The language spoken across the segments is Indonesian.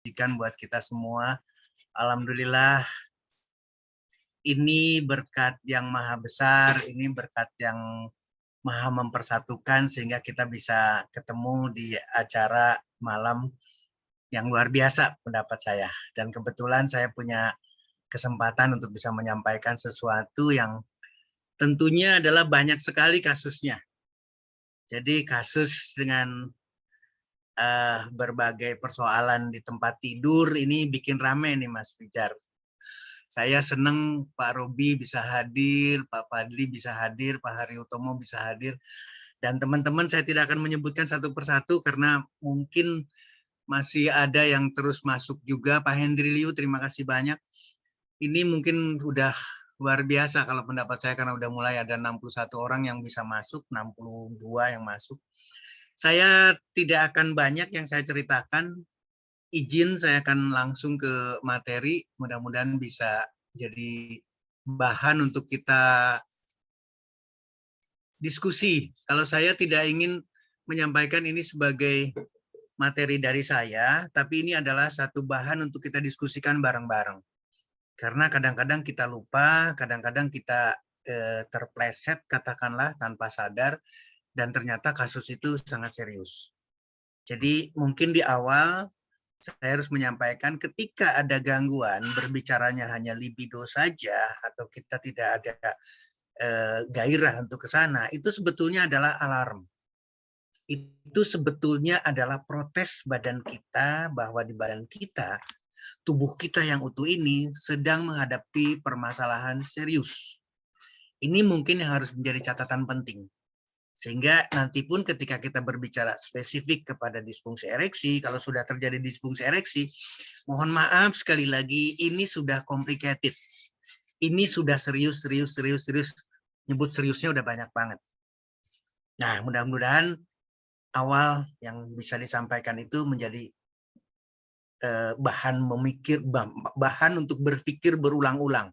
menjanjikan buat kita semua. Alhamdulillah, ini berkat yang maha besar, ini berkat yang maha mempersatukan sehingga kita bisa ketemu di acara malam yang luar biasa pendapat saya. Dan kebetulan saya punya kesempatan untuk bisa menyampaikan sesuatu yang tentunya adalah banyak sekali kasusnya. Jadi kasus dengan berbagai persoalan di tempat tidur ini bikin rame nih Mas Pijar. Saya senang Pak Robi bisa hadir, Pak Fadli bisa hadir, Pak Haryotomo bisa hadir. Dan teman-teman saya tidak akan menyebutkan satu persatu karena mungkin masih ada yang terus masuk juga. Pak Hendri Liu, terima kasih banyak. Ini mungkin udah luar biasa kalau pendapat saya karena udah mulai ada 61 orang yang bisa masuk, 62 yang masuk. Saya tidak akan banyak yang saya ceritakan. Izin saya akan langsung ke materi, mudah-mudahan bisa jadi bahan untuk kita diskusi. Kalau saya tidak ingin menyampaikan ini sebagai materi dari saya, tapi ini adalah satu bahan untuk kita diskusikan bareng-bareng. Karena kadang-kadang kita lupa, kadang-kadang kita terpleset, katakanlah tanpa sadar, dan ternyata kasus itu sangat serius. Jadi mungkin di awal saya harus menyampaikan ketika ada gangguan, berbicaranya hanya libido saja, atau kita tidak ada gairah untuk ke sana, itu sebetulnya adalah alarm. Itu sebetulnya adalah protes badan kita bahwa di badan kita, tubuh kita yang utuh ini sedang menghadapi permasalahan serius. Ini mungkin yang harus menjadi catatan penting. Sehingga nanti pun ketika kita berbicara spesifik kepada disfungsi ereksi, kalau sudah terjadi disfungsi ereksi, mohon maaf sekali lagi, ini sudah complicated. Ini sudah serius. Nyebut seriusnya udah banyak banget. Nah, mudah-mudahan awal yang bisa disampaikan itu menjadi bahan untuk berpikir berulang-ulang.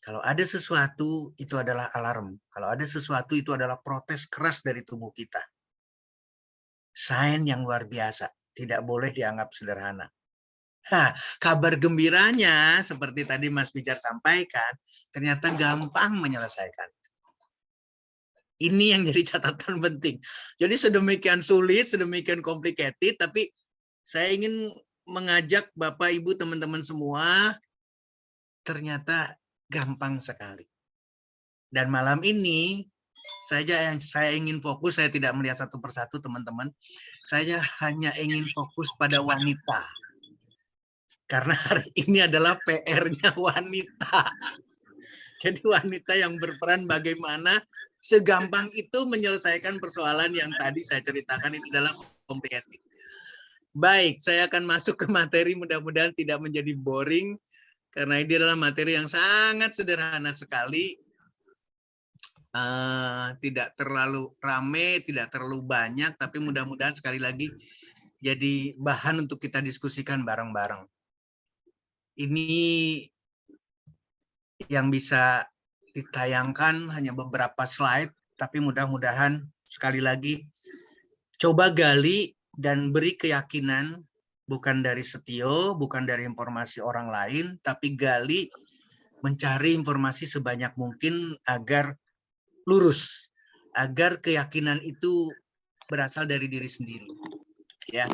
Kalau ada sesuatu, itu adalah alarm. Kalau ada sesuatu, itu adalah protes keras dari tubuh kita. Sign yang luar biasa. Tidak boleh dianggap sederhana. Nah, kabar gembiranya, seperti tadi Mas Pijar sampaikan, ternyata gampang menyelesaikan. Ini yang jadi catatan penting. Jadi sedemikian sulit, sedemikian complicated, tapi saya ingin mengajak Bapak, Ibu, teman-teman semua, ternyata gampang sekali. Dan malam ini saya ingin fokus, saya tidak melihat satu persatu teman-teman. Saya hanya ingin fokus pada wanita. Karena hari ini adalah PR-nya wanita. Jadi wanita yang berperan bagaimana segampang itu menyelesaikan persoalan yang tadi saya ceritakan, ini adalah complicated. Baik, saya akan masuk ke materi, mudah-mudahan tidak menjadi boring. Karena ini adalah materi yang sangat sederhana sekali. Tidak terlalu rame, tidak terlalu banyak, tapi mudah-mudahan sekali lagi jadi bahan untuk kita diskusikan bareng-bareng. Ini yang bisa ditayangkan hanya beberapa slide, tapi mudah-mudahan sekali lagi coba gali dan beri keyakinan, bukan dari Setio, bukan dari informasi orang lain, tapi gali, mencari informasi sebanyak mungkin agar lurus, agar keyakinan itu berasal dari diri sendiri. Ya,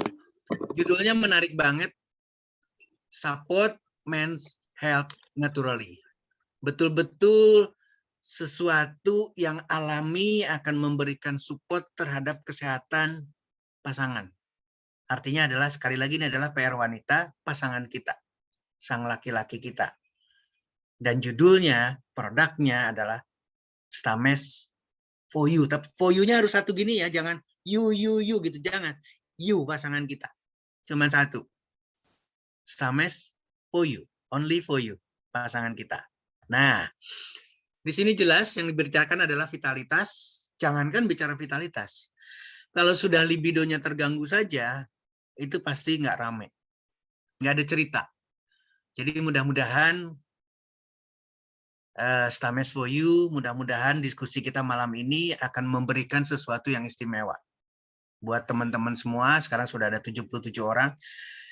judulnya menarik banget, Support Men's Health Naturally. Betul-betul sesuatu yang alami akan memberikan support terhadap kesehatan pasangan. Artinya adalah, sekali lagi, ini adalah PR wanita, pasangan kita, sang laki-laki kita. Dan judulnya, produknya adalah Stamesh for you. Tapi for you-nya harus satu gini ya, jangan you gitu, jangan. You pasangan kita. Cuma satu. Stamesh for you, only for you, pasangan kita. Nah, di sini jelas yang dibicarakan adalah vitalitas. Jangankan bicara vitalitas. Kalau sudah libidonya terganggu saja, itu pasti nggak rame. Nggak ada cerita. Jadi mudah-mudahan Stamesh for you, mudah-mudahan diskusi kita malam ini akan memberikan sesuatu yang istimewa. Buat teman-teman semua, sekarang sudah ada 77 orang.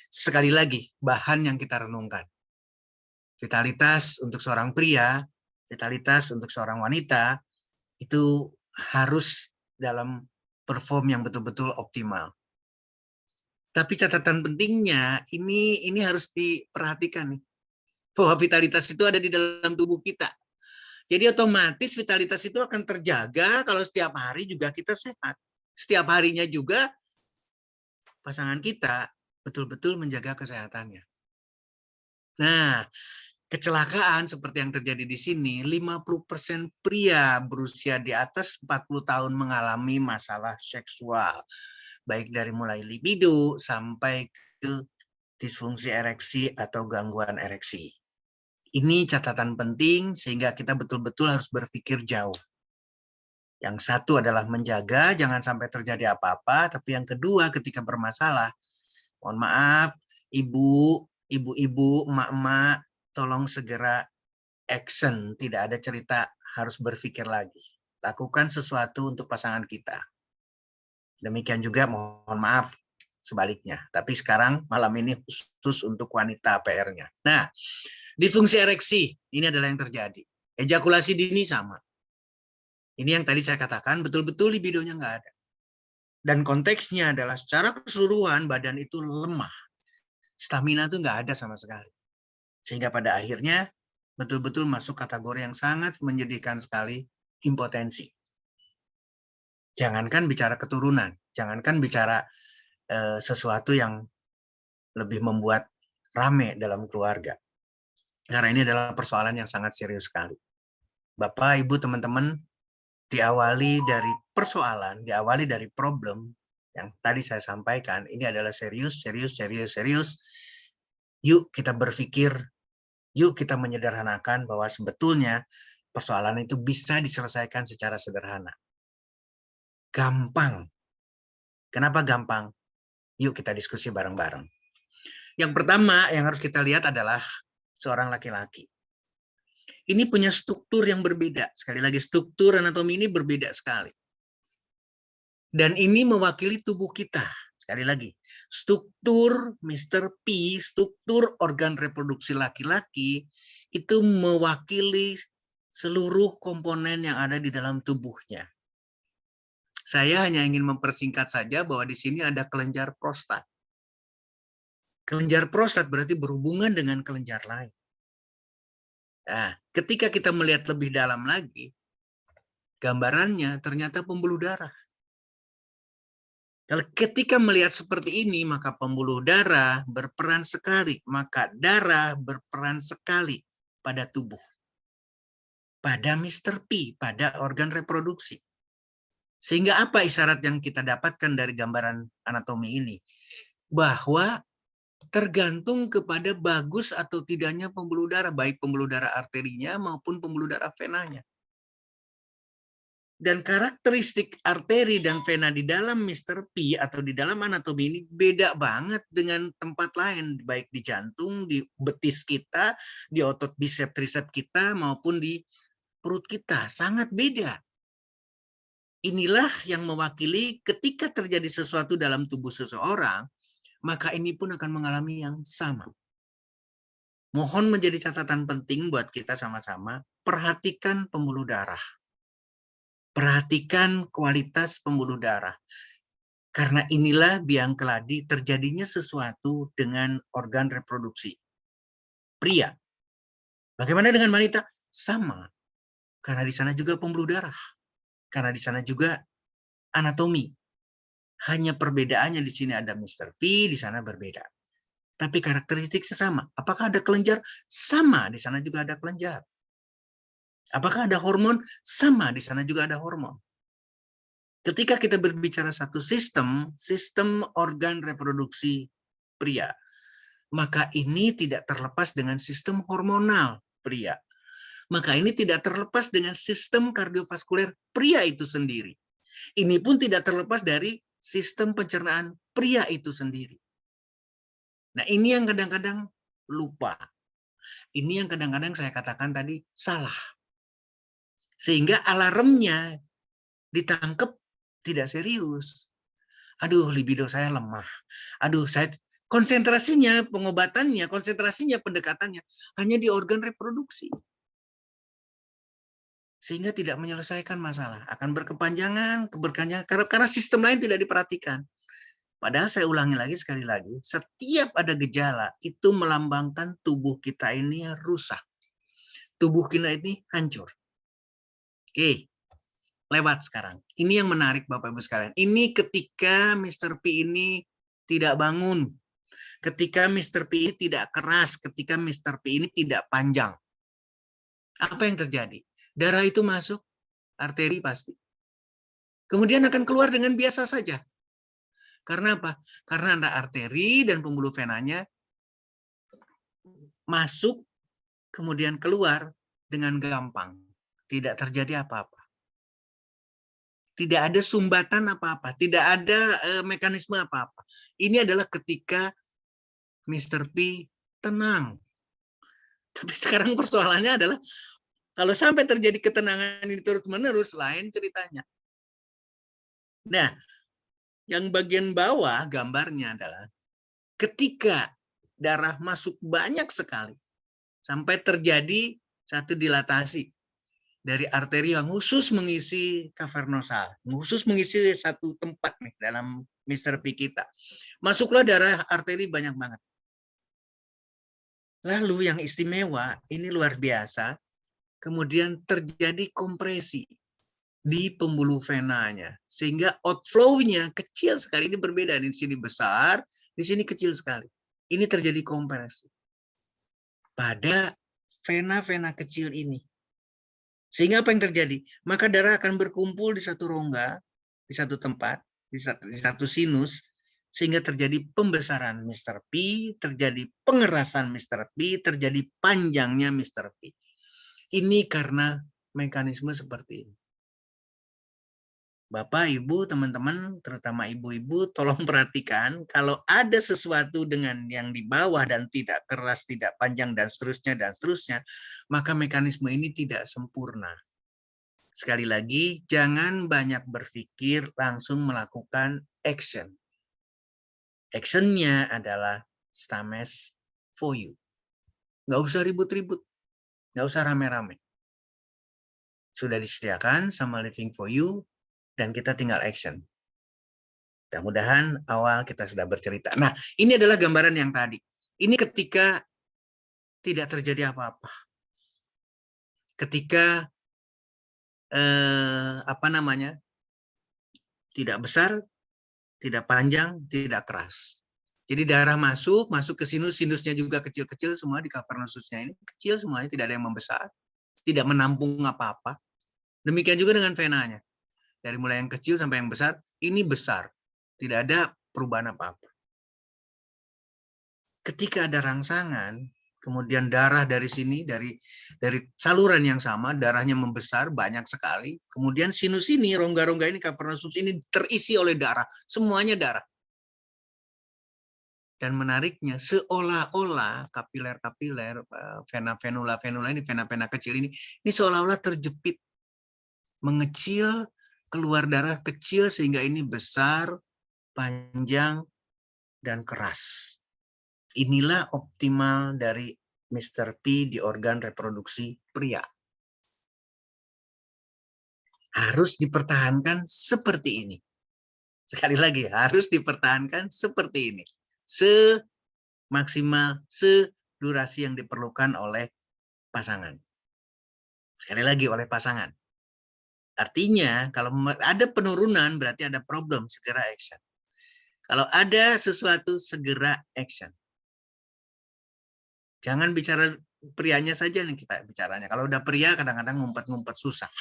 sekali lagi, bahan yang kita renungkan. Vitalitas untuk seorang pria, vitalitas untuk seorang wanita, itu harus dalam perform yang betul-betul optimal. Tapi catatan pentingnya, ini harus diperhatikan nih, bahwa vitalitas itu ada di dalam tubuh kita. Jadi otomatis vitalitas itu akan terjaga kalau setiap hari juga kita sehat. Setiap harinya juga pasangan kita betul-betul menjaga kesehatannya. Nah, kecelakaan seperti yang terjadi di sini, 50% pria berusia di atas 40 tahun mengalami masalah seksual. Baik dari mulai libido sampai ke disfungsi ereksi atau gangguan ereksi. Ini catatan penting sehingga kita betul-betul harus berpikir jauh. Yang satu adalah menjaga jangan sampai terjadi apa-apa, tapi yang kedua ketika bermasalah, mohon maaf, ibu-ibu, emak-emak, tolong segera action, tidak ada cerita harus berpikir lagi. Lakukan sesuatu untuk pasangan kita. Demikian juga mohon maaf sebaliknya. Tapi sekarang malam ini khusus untuk wanita PR-nya. Nah, disfungsi ereksi ini adalah yang terjadi. Ejakulasi dini sama. Ini yang tadi saya katakan betul-betul libidonya nggak ada. Dan konteksnya adalah secara keseluruhan badan itu lemah. Stamina itu nggak ada sama sekali. Sehingga pada akhirnya betul-betul masuk kategori yang sangat menyedihkan sekali, impotensi. Jangankan bicara keturunan, jangankan bicara sesuatu yang lebih membuat rame dalam keluarga. Karena ini adalah persoalan yang sangat serius sekali. Bapak, Ibu, teman-teman, diawali dari persoalan, diawali dari problem yang tadi saya sampaikan, ini adalah serius. Yuk kita berpikir, yuk kita menyederhanakan bahwa sebetulnya persoalan itu bisa diselesaikan secara sederhana. Gampang. Kenapa gampang? Yuk kita diskusi bareng-bareng. Yang pertama yang harus kita lihat adalah seorang laki-laki. Ini punya struktur yang berbeda. Sekali lagi, struktur anatomi ini berbeda sekali. Dan ini mewakili tubuh kita. Sekali lagi, struktur Mr. P, struktur organ reproduksi laki-laki, itu mewakili seluruh komponen yang ada di dalam tubuhnya. Saya hanya ingin mempersingkat saja bahwa di sini ada kelenjar prostat. Kelenjar prostat berarti berhubungan dengan kelenjar lain. Nah, ketika kita melihat lebih dalam lagi, gambarannya ternyata pembuluh darah. Ketika melihat seperti ini, maka pembuluh darah berperan sekali, maka darah berperan sekali pada tubuh. Pada Mr. P, pada organ reproduksi. Sehingga apa isyarat yang kita dapatkan dari gambaran anatomi ini? Bahwa tergantung kepada bagus atau tidaknya pembuluh darah, baik pembuluh darah arterinya maupun pembuluh darah venanya. Dan karakteristik arteri dan vena di dalam Mr. P atau di dalam anatomi ini beda banget dengan tempat lain, baik di jantung, di betis kita, di otot bisep trisep kita maupun di perut kita, sangat beda. Inilah yang mewakili ketika terjadi sesuatu dalam tubuh seseorang, maka ini pun akan mengalami yang sama. Mohon menjadi catatan penting buat kita sama-sama, perhatikan pembuluh darah. Perhatikan kualitas pembuluh darah. Karena inilah biang keladi terjadinya sesuatu dengan organ reproduksi. Pria. Bagaimana dengan wanita? Sama. Karena di sana juga pembuluh darah. Karena di sana juga anatomi. Hanya perbedaannya di sini ada Mr. P, di sana berbeda. Tapi karakteristik sama. Apakah ada kelenjar? Sama, di sana juga ada kelenjar. Apakah ada hormon? Sama, di sana juga ada hormon. Ketika kita berbicara satu sistem organ reproduksi pria, maka ini tidak terlepas dengan sistem hormonal pria. Maka ini tidak terlepas dengan sistem kardiovaskuler pria itu sendiri. Ini pun tidak terlepas dari sistem pencernaan pria itu sendiri. Nah, ini yang kadang-kadang lupa. Ini yang kadang-kadang saya katakan tadi salah. Sehingga alarmnya ditangkap tidak serius. Aduh, libido saya lemah. Aduh, saya Konsentrasinya, pengobatannya, konsentrasinya, pendekatannya hanya di organ reproduksi. Sehingga tidak menyelesaikan masalah. Akan berkepanjangan, karena sistem lain tidak diperhatikan. Padahal saya ulangi lagi sekali lagi, setiap ada gejala itu melambangkan tubuh kita ini rusak. Tubuh kita ini hancur. Oke, lewat sekarang. Ini yang menarik Bapak Ibu sekalian. Ini ketika Mr. P ini tidak bangun. Ketika Mr. P ini tidak keras. Ketika Mr. P ini tidak panjang. Apa yang terjadi? Darah itu masuk, arteri pasti. Kemudian akan keluar dengan biasa saja. Karena apa? Karena ada arteri dan pembuluh venanya masuk, kemudian keluar dengan gampang. Tidak terjadi apa-apa. Tidak ada sumbatan apa-apa. Tidak ada mekanisme apa-apa. Ini adalah ketika Mr. P tenang. Tapi sekarang persoalannya adalah, kalau sampai terjadi ketenangan ini terus-menerus, lain ceritanya. Nah, yang bagian bawah gambarnya adalah ketika darah masuk banyak sekali, sampai terjadi satu dilatasi dari arteri yang khusus mengisi cavernosal, khusus mengisi satu tempat nih dalam Mr. P kita. Masuklah darah arteri banyak banget. Lalu yang istimewa, ini luar biasa, kemudian terjadi kompresi di pembuluh venanya, sehingga outflow-nya kecil sekali. Ini berbeda, di sini besar, di sini kecil sekali. Ini terjadi kompresi pada vena-vena kecil ini. Sehingga apa yang terjadi? Maka darah akan berkumpul di satu rongga, di satu tempat, di satu sinus, sehingga terjadi pembesaran Mr. P, terjadi pengerasan Mr. P, terjadi panjangnya Mr. P. Ini karena mekanisme seperti ini. Bapak, Ibu, teman-teman, terutama ibu-ibu, tolong perhatikan, kalau ada sesuatu dengan yang di bawah dan tidak keras, tidak panjang, dan seterusnya, maka mekanisme ini tidak sempurna. Sekali lagi, jangan banyak berpikir, langsung melakukan action. Actionnya adalah Stames for you. Nggak usah ribut-ribut, nggak usah rame-rame. Sudah disediakan sama Living for You, dan kita tinggal action. Mudah-mudahan awal kita sudah bercerita. Nah, ini adalah gambaran yang tadi. Ini ketika tidak terjadi apa-apa. Ketika tidak besar, tidak panjang, tidak keras. Jadi darah masuk ke sinus, sinusnya juga kecil-kecil semua di cavernosusnya ini kecil semuanya, tidak ada yang membesar, tidak menampung apa-apa. Demikian juga dengan venanya. Dari mulai yang kecil sampai yang besar, ini besar. Tidak ada perubahan apa-apa. Ketika ada rangsangan, kemudian darah dari sini, dari saluran yang sama, darahnya membesar, banyak sekali. Kemudian sinus ini, rongga-rongga ini, cavernosus ini terisi oleh darah. Semuanya darah. Dan menariknya, seolah-olah kapiler-kapiler, vena-venula ini, vena-vena kecil ini seolah-olah terjepit. Mengecil, keluar darah kecil sehingga ini besar, panjang, dan keras. Inilah optimal dari Mr. P di organ reproduksi pria. Harus dipertahankan seperti ini. Sekali lagi, harus dipertahankan seperti ini. Semaksimal, sedurasi yang diperlukan oleh pasangan. Sekali lagi, oleh pasangan. Artinya, kalau ada penurunan, berarti ada problem, segera action. Kalau ada sesuatu, segera action. Jangan bicara prianya saja nih kita bicaranya. Kalau udah pria, kadang-kadang ngumpet-ngumpet susah.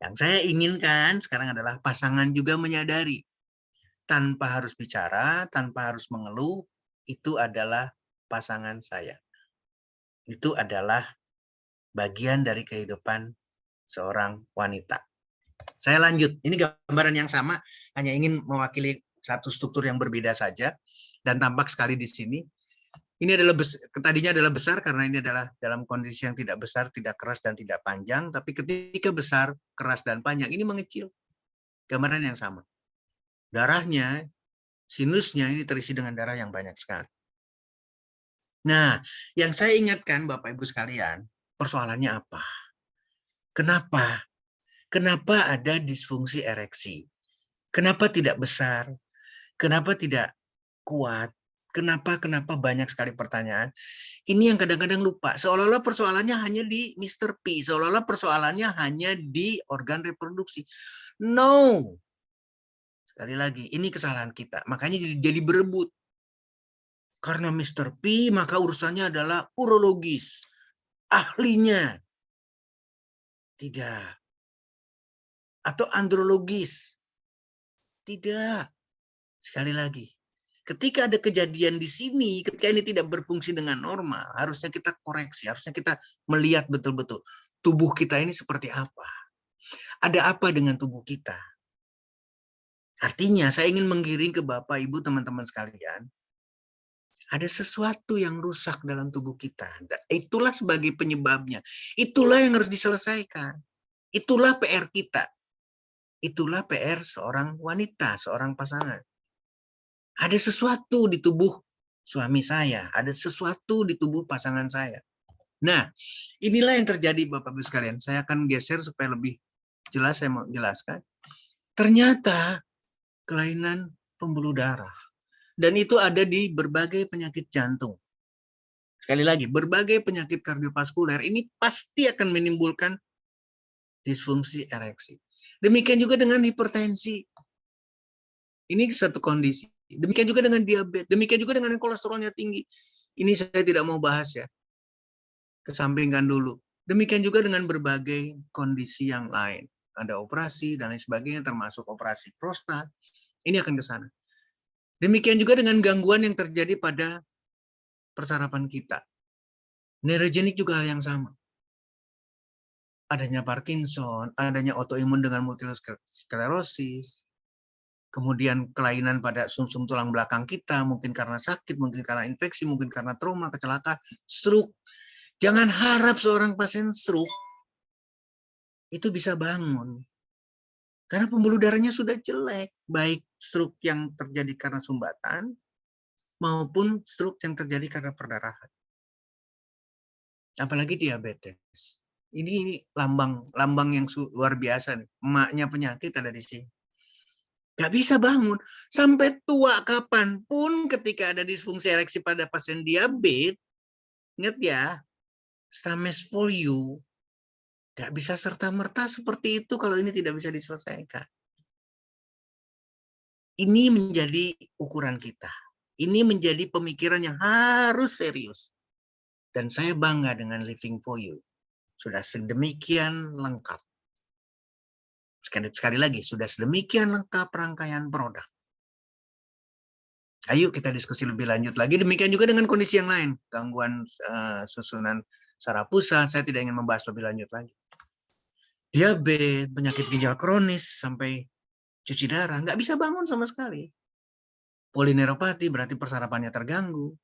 Yang saya inginkan sekarang adalah pasangan juga menyadari. Tanpa harus bicara, tanpa harus mengeluh, itu adalah pasangan saya. Itu adalah bagian dari kehidupan seorang wanita. Saya lanjut. Ini gambaran yang sama, hanya ingin mewakili satu struktur yang berbeda saja, dan tampak sekali di sini. Ini adalah tadinya adalah besar karena ini adalah dalam kondisi yang tidak besar, tidak keras, dan tidak panjang. Tapi ketika besar, keras, dan panjang, ini mengecil. Gambaran yang sama. Darahnya Sinusnya ini terisi dengan darah yang banyak sekali. Nah, yang saya ingatkan Bapak Ibu sekalian, persoalannya apa? Kenapa? Kenapa ada disfungsi ereksi? Kenapa tidak besar? Kenapa tidak kuat? Kenapa banyak sekali pertanyaan. Ini yang kadang-kadang lupa. Seolah-olah persoalannya hanya di Mr. P. Seolah-olah persoalannya hanya di organ reproduksi. No. Sekali lagi, ini kesalahan kita. Makanya jadi berebut. Karena Mr. P, maka urusannya adalah urologis. Ahlinya. Tidak. Atau andrologis. Tidak. Sekali lagi. Ketika ada kejadian di sini, ketika ini tidak berfungsi dengan normal, harusnya kita koreksi, harusnya kita melihat betul-betul tubuh kita ini seperti apa. Ada apa dengan tubuh kita? Artinya, saya ingin menggiring ke Bapak, Ibu, teman-teman sekalian, ada sesuatu yang rusak dalam tubuh kita. Itulah sebagai penyebabnya. Itulah yang harus diselesaikan. Itulah PR kita. Itulah PR seorang wanita, seorang pasangan. Ada sesuatu di tubuh suami saya, ada sesuatu di tubuh pasangan saya. Nah, inilah yang terjadi Bapak-Ibu sekalian. Saya akan geser supaya lebih jelas saya mau jelaskan. Ternyata kelainan pembuluh darah. Dan itu ada di berbagai penyakit jantung. Sekali lagi, berbagai penyakit kardiovaskuler ini pasti akan menimbulkan disfungsi ereksi. Demikian juga dengan hipertensi. Ini satu kondisi. Demikian juga dengan diabetes, demikian juga dengan kolesterolnya tinggi. Ini saya tidak mau bahas ya. Kesampingkan dulu. Demikian juga dengan berbagai kondisi yang lain. Ada operasi dan lain sebagainya, termasuk operasi prostat. Ini akan ke sana. Demikian juga dengan gangguan yang terjadi pada persarapan kita. Neurogenik juga hal yang sama. Adanya Parkinson, adanya autoimun dengan multiple sclerosis, kemudian kelainan pada sumsum tulang belakang kita, mungkin karena sakit, mungkin karena infeksi, mungkin karena trauma, kecelakaan, stroke. Jangan harap seorang pasien stroke itu bisa bangun. Karena pembuluh darahnya sudah jelek, baik stroke yang terjadi karena sumbatan, maupun stroke yang terjadi karena perdarahan. Apalagi diabetes. Ini lambang yang luar biasa nih. Emaknya penyakit ada di sini. Gak bisa bangun. Sampai tua kapanpun ketika ada disfungsi ereksi pada pasien diabetes, ingat ya, Stames for you, gak bisa serta-merta seperti itu kalau ini tidak bisa diselesaikan. Ini menjadi ukuran kita. Ini menjadi pemikiran yang harus serius. Dan saya bangga dengan Living for You. Sudah sedemikian lengkap. Sekali lagi, sudah sedemikian lengkap rangkaian produk. Ayo kita diskusi lebih lanjut lagi. Demikian juga dengan kondisi yang lain. Gangguan susunan saraf pusat, saya tidak ingin membahas lebih lanjut lagi. Diabetes, penyakit ginjal kronis, sampai cuci darah, nggak bisa bangun sama sekali. Polineuropati berarti persarapannya terganggu.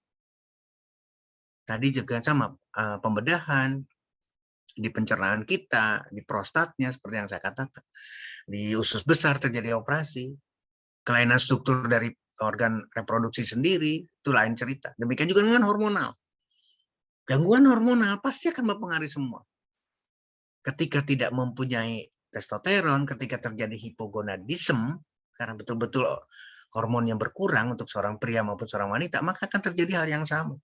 Tadi juga sama pembedahan, di pencernaan kita, di prostatnya seperti yang saya katakan. Di usus besar terjadi operasi. Kelainan struktur dari organ reproduksi sendiri, itu lain cerita. Demikian juga dengan hormonal. Gangguan hormonal pasti akan mempengaruhi semua. Ketika tidak mempunyai testosteron, ketika terjadi hipogonadisme, karena betul-betul hormonnya berkurang untuk seorang pria maupun seorang wanita, maka akan terjadi hal yang sama.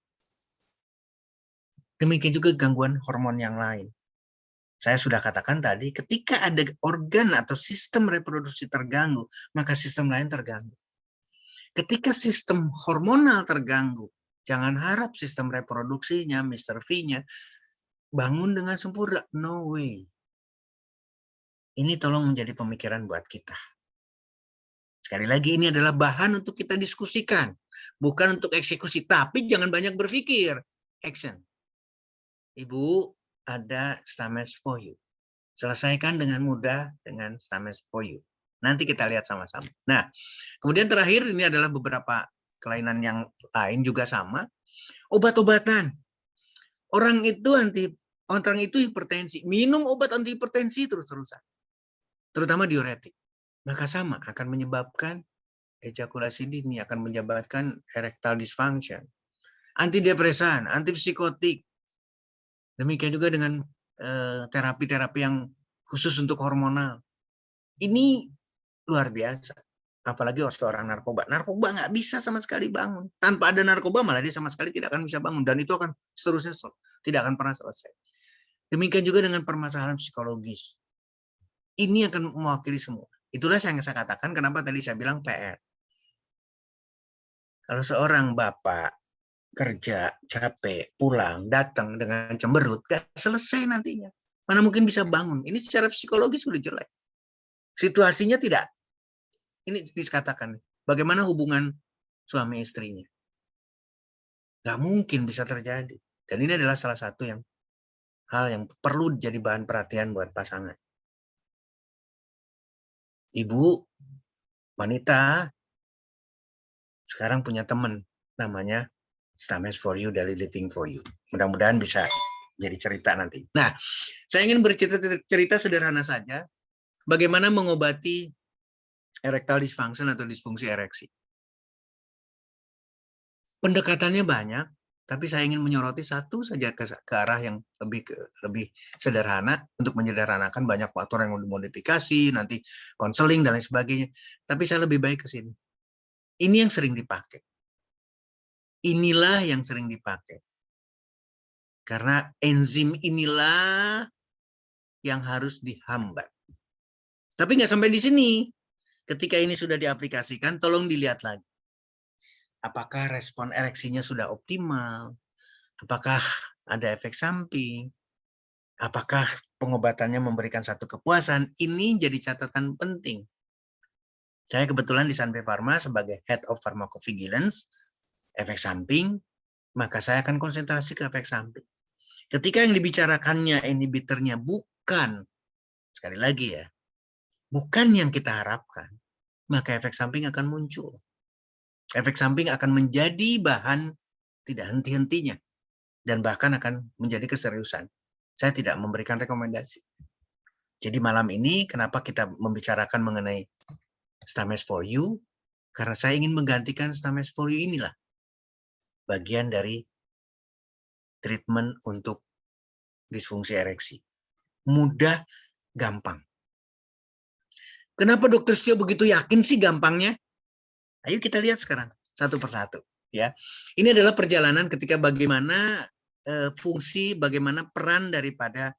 Demikian juga gangguan hormon yang lain. Saya sudah katakan tadi, ketika ada organ atau sistem reproduksi terganggu, maka sistem lain terganggu. Ketika sistem hormonal terganggu, jangan harap sistem reproduksinya, Mr. V-nya, bangun dengan sempurna. No way. Ini tolong menjadi pemikiran buat kita. Sekali lagi, ini adalah bahan untuk kita diskusikan. Bukan untuk eksekusi, tapi jangan banyak berpikir. Action. Ibu, ada Stames for You. Selesaikan dengan mudah dengan Stames for You. Nanti kita lihat sama-sama. Nah, kemudian terakhir ini adalah beberapa kelainan yang lain juga sama. Obat-obatan. Orang itu hipertensi, minum obat antihipertensi terus-terusan. Terutama diuretik. Maka sama akan menyebabkan ejakulasi dini, akan menyebabkan erectile dysfunction. Antidepresan, antipsikotik. Demikian juga dengan terapi-terapi yang khusus untuk hormonal. Ini luar biasa. Apalagi seorang narkoba. Narkoba nggak bisa sama sekali bangun. Tanpa ada narkoba malah dia sama sekali tidak akan bisa bangun. Dan itu akan seterusnya tidak akan pernah selesai. Demikian juga dengan permasalahan psikologis. Ini akan mewakili semua. Itulah yang saya katakan kenapa tadi saya bilang PR. Kalau seorang bapak kerja, capek, pulang, datang dengan cemberut, gak selesai nantinya. Mana mungkin bisa bangun. Ini secara psikologis sudah jelek. Situasinya tidak. Ini dikatakan, bagaimana hubungan suami istrinya. Gak mungkin bisa terjadi. Dan ini adalah salah satu hal yang perlu jadi bahan perhatian buat pasangan. Ibu, wanita, sekarang punya teman, namanya Stamets for You, Daily Living for You. Mudah-mudahan bisa jadi cerita nanti. Nah, saya ingin bercerita sederhana saja, bagaimana mengobati erectile dysfunction atau disfungsi ereksi. Pendekatannya banyak, tapi saya ingin menyoroti satu saja ke arah yang lebih sederhana untuk menyederhanakan banyak faktor yang dimodifikasi, nanti konseling dan lain sebagainya. Tapi saya lebih baik ke sini. Ini yang sering dipakai. Inilah yang sering dipakai. Karena enzim inilah yang harus dihambat. Tapi nggak sampai di sini. Ketika ini sudah diaplikasikan, tolong dilihat lagi. Apakah respon ereksinya sudah optimal? Apakah ada efek samping? Apakah pengobatannya memberikan satu kepuasan? Ini jadi catatan penting. Saya kebetulan di Sanbe Pharma sebagai Head of Pharmacovigilance, efek samping, maka saya akan konsentrasi ke efek samping. Ketika yang dibicarakannya inhibitornya bukan, sekali lagi ya, bukan yang kita harapkan, maka efek samping akan muncul. Efek samping akan menjadi bahan tidak henti-hentinya. Dan bahkan akan menjadi keseriusan. Saya tidak memberikan rekomendasi. Jadi malam ini kenapa kita membicarakan mengenai Stamets for You? Karena saya ingin menggantikan Stamets for You inilah. Bagian dari treatment untuk disfungsi ereksi. Mudah, gampang. Kenapa Dokter Stio begitu yakin sih gampangnya? Ayo kita lihat sekarang satu persatu. Ya, ini adalah perjalanan ketika bagaimana fungsi, bagaimana peran daripada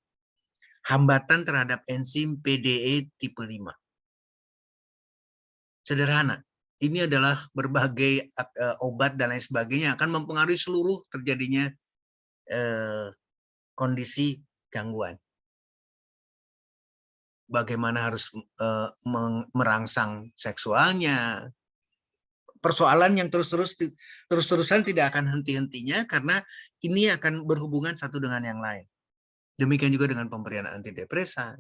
hambatan terhadap enzim PDE tipe 5. Sederhana. Ini adalah berbagai obat dan lain sebagainya akan mempengaruhi seluruh terjadinya kondisi gangguan. Bagaimana harus merangsang seksualnya. Persoalan yang terus-terusan tidak akan henti-hentinya karena ini akan berhubungan satu dengan yang lain. Demikian juga dengan pemberian antidepresan,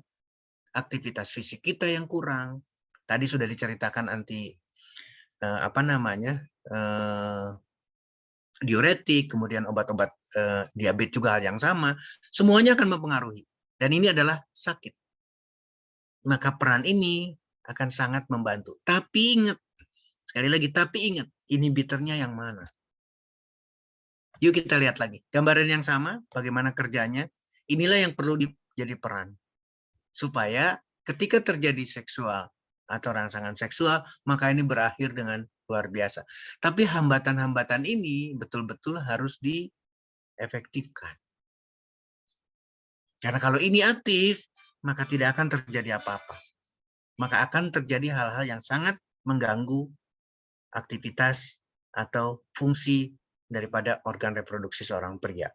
aktivitas fisik kita yang kurang. Tadi sudah diceritakan diuretik, kemudian obat-obat diabetes juga hal yang sama. Semuanya akan mempengaruhi. Dan ini adalah sakit. Maka peran ini akan sangat membantu. Tapi ingat, sekali lagi, inhibitornya yang mana? Yuk kita lihat lagi. Gambaran yang sama, bagaimana kerjanya. Inilah yang perlu jadi peran. Supaya ketika terjadi seksual atau rangsangan seksual, maka ini berakhir dengan luar biasa. Tapi hambatan-hambatan ini betul-betul harus diefektifkan. Karena kalau ini aktif, maka tidak akan terjadi apa-apa. Maka akan terjadi hal-hal yang sangat mengganggu aktivitas atau fungsi daripada organ reproduksi seorang pria.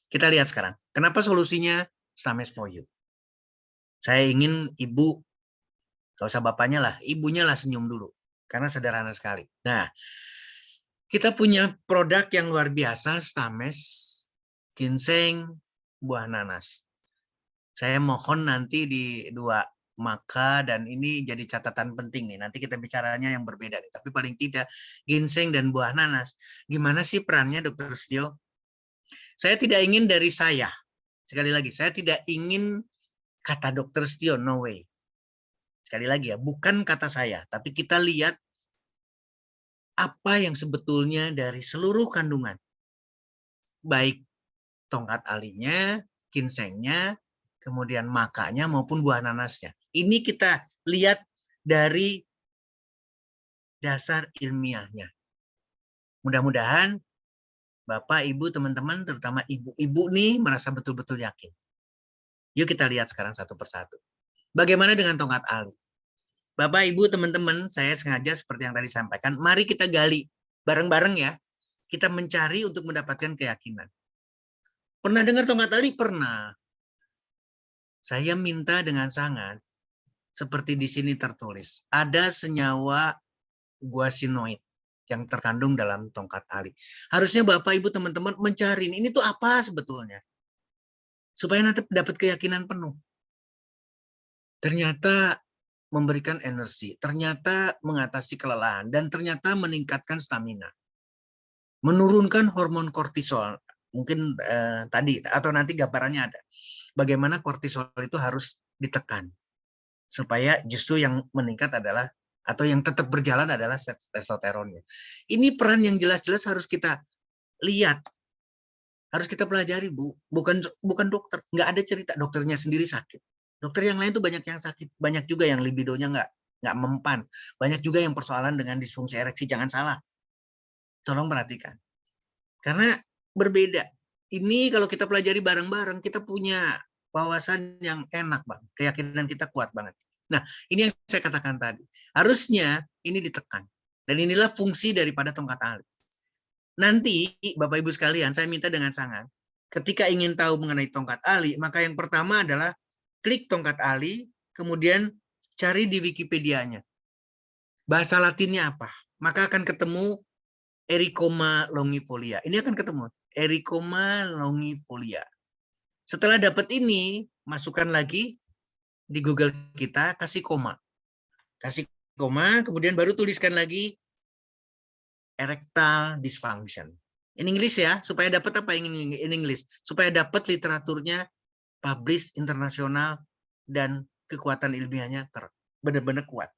Kita lihat sekarang, kenapa solusinya Stamets for You. Saya ingin ibu, gak usah bapaknya lah, ibunya lah senyum dulu. Karena sederhana sekali. Nah, kita punya produk yang luar biasa, Stamets, ginseng, buah nanas. Saya mohon nanti di 2 maka dan ini jadi catatan penting nih. Nanti kita bicaranya yang berbeda nih. Tapi paling tidak ginseng dan buah nanas. Gimana sih perannya Dr. Stio? Saya tidak ingin dari saya. Sekali lagi, saya tidak ingin kata Dr. Stio, no way. Sekali lagi ya, bukan kata saya. Tapi kita lihat apa yang sebetulnya dari seluruh kandungan, baik tongkat alinya, ginsengnya, kemudian makanya maupun buah nanasnya. Ini kita lihat dari dasar ilmiahnya. Mudah-mudahan Bapak, Ibu, teman-teman, terutama ibu-ibu nih merasa betul-betul yakin. Yuk kita lihat sekarang satu persatu. Bagaimana dengan tongkat ali? Bapak, Ibu, teman-teman, saya sengaja seperti yang tadi sampaikan, mari kita gali bareng-bareng ya. Kita mencari untuk mendapatkan keyakinan. Pernah dengar tongkat ali? Pernah. Saya minta dengan sangat, seperti di sini tertulis, ada senyawa guasinoid yang terkandung dalam tongkat ali. Harusnya Bapak, Ibu, teman-teman mencari ini tuh apa sebetulnya. Supaya nanti dapat keyakinan penuh. Ternyata memberikan energi, ternyata mengatasi kelelahan, dan ternyata meningkatkan stamina. Menurunkan hormon kortisol. Mungkin tadi atau nanti gambarannya ada. Bagaimana kortisol itu harus ditekan. Supaya justru yang meningkat adalah atau yang tetap berjalan adalah testosteronnya. Ini peran yang jelas-jelas harus kita lihat, harus kita pelajari, Bu. Bukan dokter, nggak ada cerita dokternya sendiri sakit. Dokter yang lain tuh banyak yang sakit, banyak juga yang libidonya nggak mempan, banyak juga yang persoalan dengan disfungsi ereksi. Jangan salah, tolong perhatikan, karena berbeda. Ini kalau kita pelajari bareng-bareng, kita punya wawasan yang enak, Bang. Keyakinan kita kuat banget. Nah, ini yang saya katakan tadi. Harusnya ini ditekan. Dan inilah fungsi daripada tongkat ali. Nanti, Bapak Ibu sekalian, saya minta dengan sangat, ketika ingin tahu mengenai tongkat ali, maka yang pertama adalah klik tongkat ali, kemudian cari di Wikipedia-nya. Bahasa Latinnya apa? Maka akan ketemu Ericoma longifolia. Ini akan ketemu Ericoma longifolia. Setelah dapat ini, masukkan lagi di Google kita, kasih koma. Kasih koma, kemudian baru tuliskan lagi erectile dysfunction. In English ya, supaya dapat apa in English? Supaya dapat literaturnya, publish internasional, dan kekuatan ilmiahnya benar-benar kuat.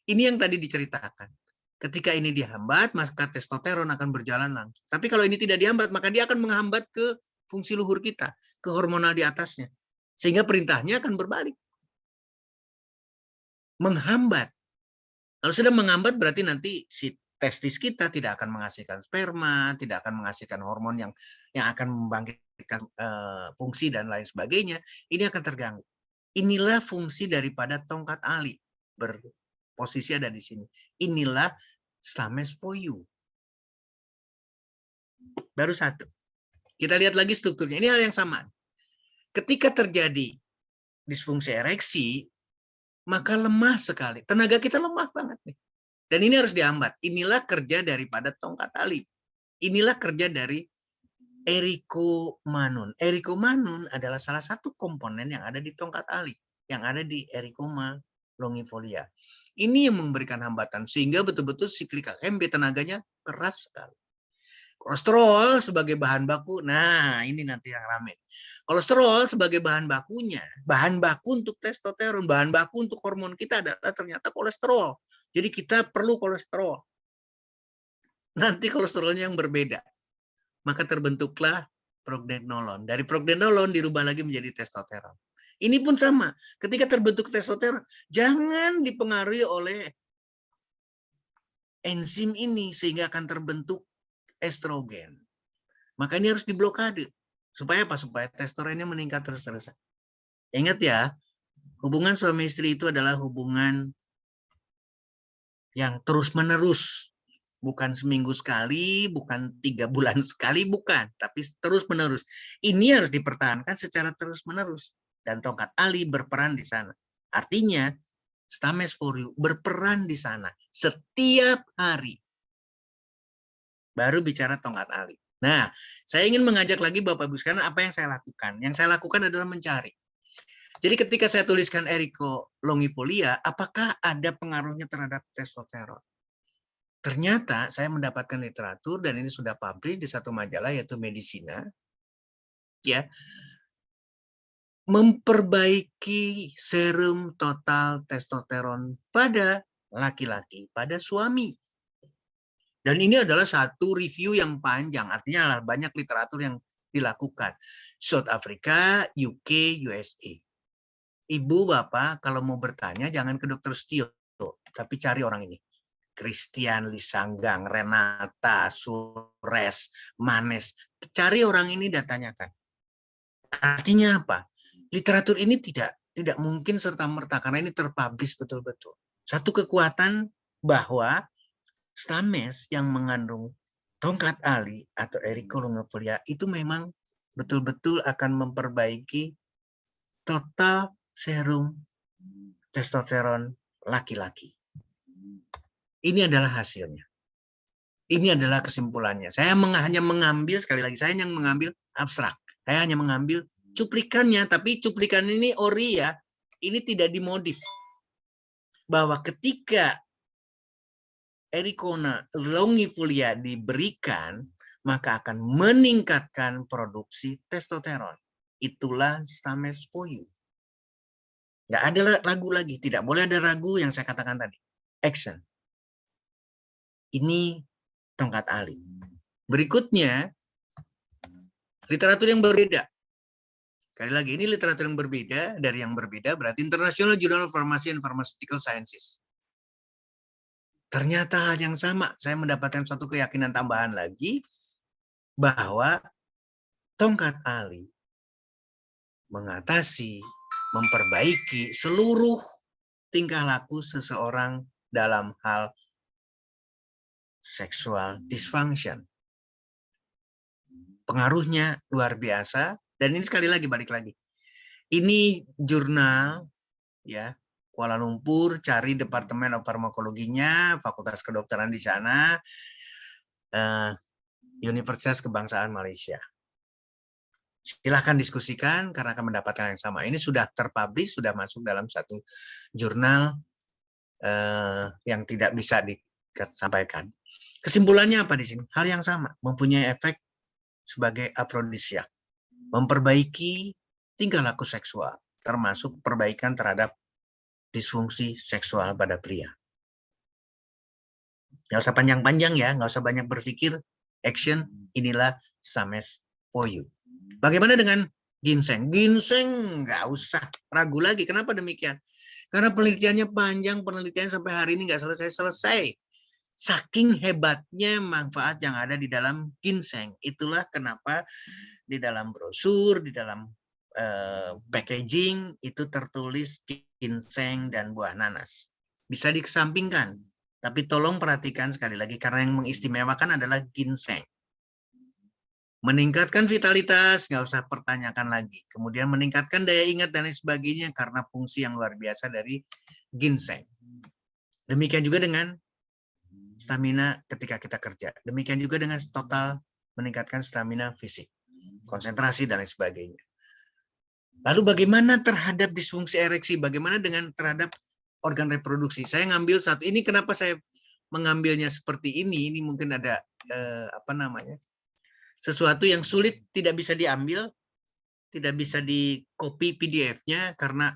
Ini yang tadi diceritakan. Ketika ini dihambat, maka testosteron akan berjalan langsung. Tapi kalau ini tidak dihambat, maka dia akan menghambat ke fungsi luhur kita, ke hormonal di atasnya. Sehingga perintahnya akan berbalik. Menghambat. Kalau sudah menghambat berarti nanti si testis kita tidak akan menghasilkan sperma, tidak akan menghasilkan hormon yang akan membangkitkan fungsi dan lain sebagainya. Ini akan terganggu. Inilah fungsi daripada tongkat ali. Berposisi ada di sini. Inilah Stames for you. Baru satu. Kita lihat lagi strukturnya. Ini hal yang sama. Ketika terjadi disfungsi ereksi, maka lemah sekali. Tenaga kita lemah banget nih. Dan ini harus dihambat. Inilah kerja daripada tongkat ali. Inilah kerja dari ericomanun. Ericomanun adalah salah satu komponen yang ada di tongkat ali, yang ada di Ericoma longifolia. Ini yang memberikan hambatan sehingga betul-betul siklikal MB tenaganya keras sekali. Kolesterol sebagai bahan baku, nah ini nanti yang rame. Kolesterol sebagai bahan bakunya, bahan baku untuk testosteron, bahan baku untuk hormon kita adalah ternyata kolesterol. Jadi kita perlu kolesterol. Nanti kolesterolnya yang berbeda. Maka terbentuklah prognenolon. Dari prognenolon dirubah lagi menjadi testosteron. Ini pun sama. Ketika terbentuk testosteron, jangan dipengaruhi oleh enzim ini sehingga akan terbentuk estrogen. Makanya harus diblokade. Supaya apa? Supaya testosteronnya meningkat terus-terusan. Ingat ya, hubungan suami istri itu adalah hubungan yang terus-menerus. Bukan seminggu sekali, bukan 3 bulan sekali, bukan. Tapi terus-menerus. Ini harus dipertahankan secara terus-menerus. Dan tongkat ali berperan di sana. Artinya, Stames for you berperan di sana setiap hari. Baru bicara tongkat ali. Nah, saya ingin mengajak lagi Bapak Ibu sekalian apa yang saya lakukan. Yang saya lakukan adalah mencari. Jadi ketika saya tuliskan Ericoma longifolia, apakah ada pengaruhnya terhadap testosteron? Ternyata saya mendapatkan literatur dan ini sudah publish di satu majalah yaitu Medicina. Ya. Memperbaiki serum total testosteron pada laki-laki, pada suami. Dan ini adalah satu review yang panjang, artinya banyak literatur yang dilakukan. South Africa, UK, USA. Ibu, Bapak, kalau mau bertanya jangan ke Dr. Setio, tapi cari orang ini. Christian Lisanggang, Renata, Sures, Manes. Cari orang ini dan tanyakan. Artinya apa? Literatur ini tidak mungkin serta-merta karena ini terpublish betul-betul. Satu kekuatan bahwa stames yang mengandung tongkat ali atau Erico longifolia itu memang betul-betul akan memperbaiki total serum testosteron laki-laki. Ini adalah hasilnya. Ini adalah kesimpulannya. Saya hanya mengambil, sekali lagi, saya yang mengambil abstrak. Saya hanya mengambil cuplikannya, tapi cuplikan ini ori ya. Ini tidak dimodif. Bahwa ketika Erico longifolia diberikan, maka akan meningkatkan produksi testosteron. Itulah Stames for You. Nggak ada ragu lagi. Tidak boleh ada ragu yang saya katakan tadi. Action. Ini tongkat ali. Berikutnya, literatur yang berbeda. Sekali lagi, ini literatur yang berbeda dari yang berbeda, berarti International Journal of Pharmacy and Pharmaceutical Sciences. Ternyata hal yang sama, saya mendapatkan suatu keyakinan tambahan lagi, bahwa tongkat ali mengatasi, memperbaiki seluruh tingkah laku seseorang dalam hal sexual dysfunction. Pengaruhnya luar biasa, dan ini sekali lagi balik lagi. Ini jurnal ya, Kuala Lumpur, cari Departemen of Farmakologinya, Fakultas Kedokteran di sana, Universitas Kebangsaan Malaysia. Silahkan diskusikan karena akan mendapatkan yang sama. Ini sudah terpublish, sudah masuk dalam satu jurnal yang tidak bisa disampaikan. Kesimpulannya apa di sini? Hal yang sama, mempunyai efek sebagai afrodisiak, memperbaiki tingkah laku seksual, termasuk perbaikan terhadap disfungsi seksual pada pria. Nggak usah panjang-panjang ya, nggak usah banyak berpikir. Action, inilah Stames for You. Bagaimana dengan ginseng? Ginseng nggak usah ragu lagi. Kenapa demikian? Karena penelitiannya panjang, penelitiannya sampai hari ini nggak selesai-selesai. Saking hebatnya manfaat yang ada di dalam ginseng. Itulah kenapa di dalam brosur, di dalam packaging itu tertulis ginseng dan buah nanas. Bisa dikesampingkan. Tapi tolong perhatikan sekali lagi, karena yang mengistimewakan adalah ginseng. Meningkatkan vitalitas, nggak usah pertanyakan lagi. Kemudian meningkatkan daya ingat dan lain sebagainya karena fungsi yang luar biasa dari ginseng. Demikian juga dengan stamina ketika kita kerja. Demikian juga dengan total meningkatkan stamina fisik, konsentrasi dan lain sebagainya. Lalu bagaimana terhadap disfungsi ereksi? Bagaimana dengan terhadap organ reproduksi? Saya ngambil satu. Ini kenapa saya mengambilnya seperti ini? Ini mungkin ada sesuatu yang sulit, tidak bisa diambil, tidak bisa di copy PDF-nya karena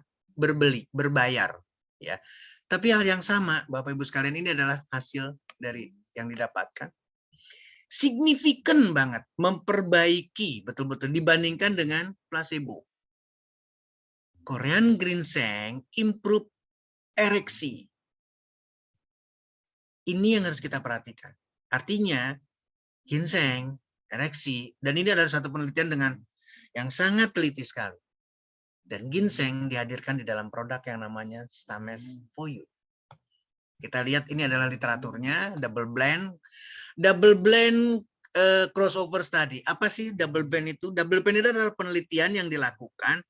berbayar, ya. Tapi hal yang sama, Bapak Ibu sekalian, ini adalah hasil dari yang didapatkan. Signifikan banget, memperbaiki betul-betul dibandingkan dengan placebo. Korean ginseng improve ereksi. Ini yang harus kita perhatikan. Artinya, ginseng, ereksi, dan ini adalah satu penelitian dengan yang sangat teliti sekali. Dan ginseng dihadirkan di dalam produk yang namanya Stames for You. Kita lihat ini adalah literaturnya, double blend crossover study. Apa sih double blend itu? Double blend itu adalah penelitian yang dilakukan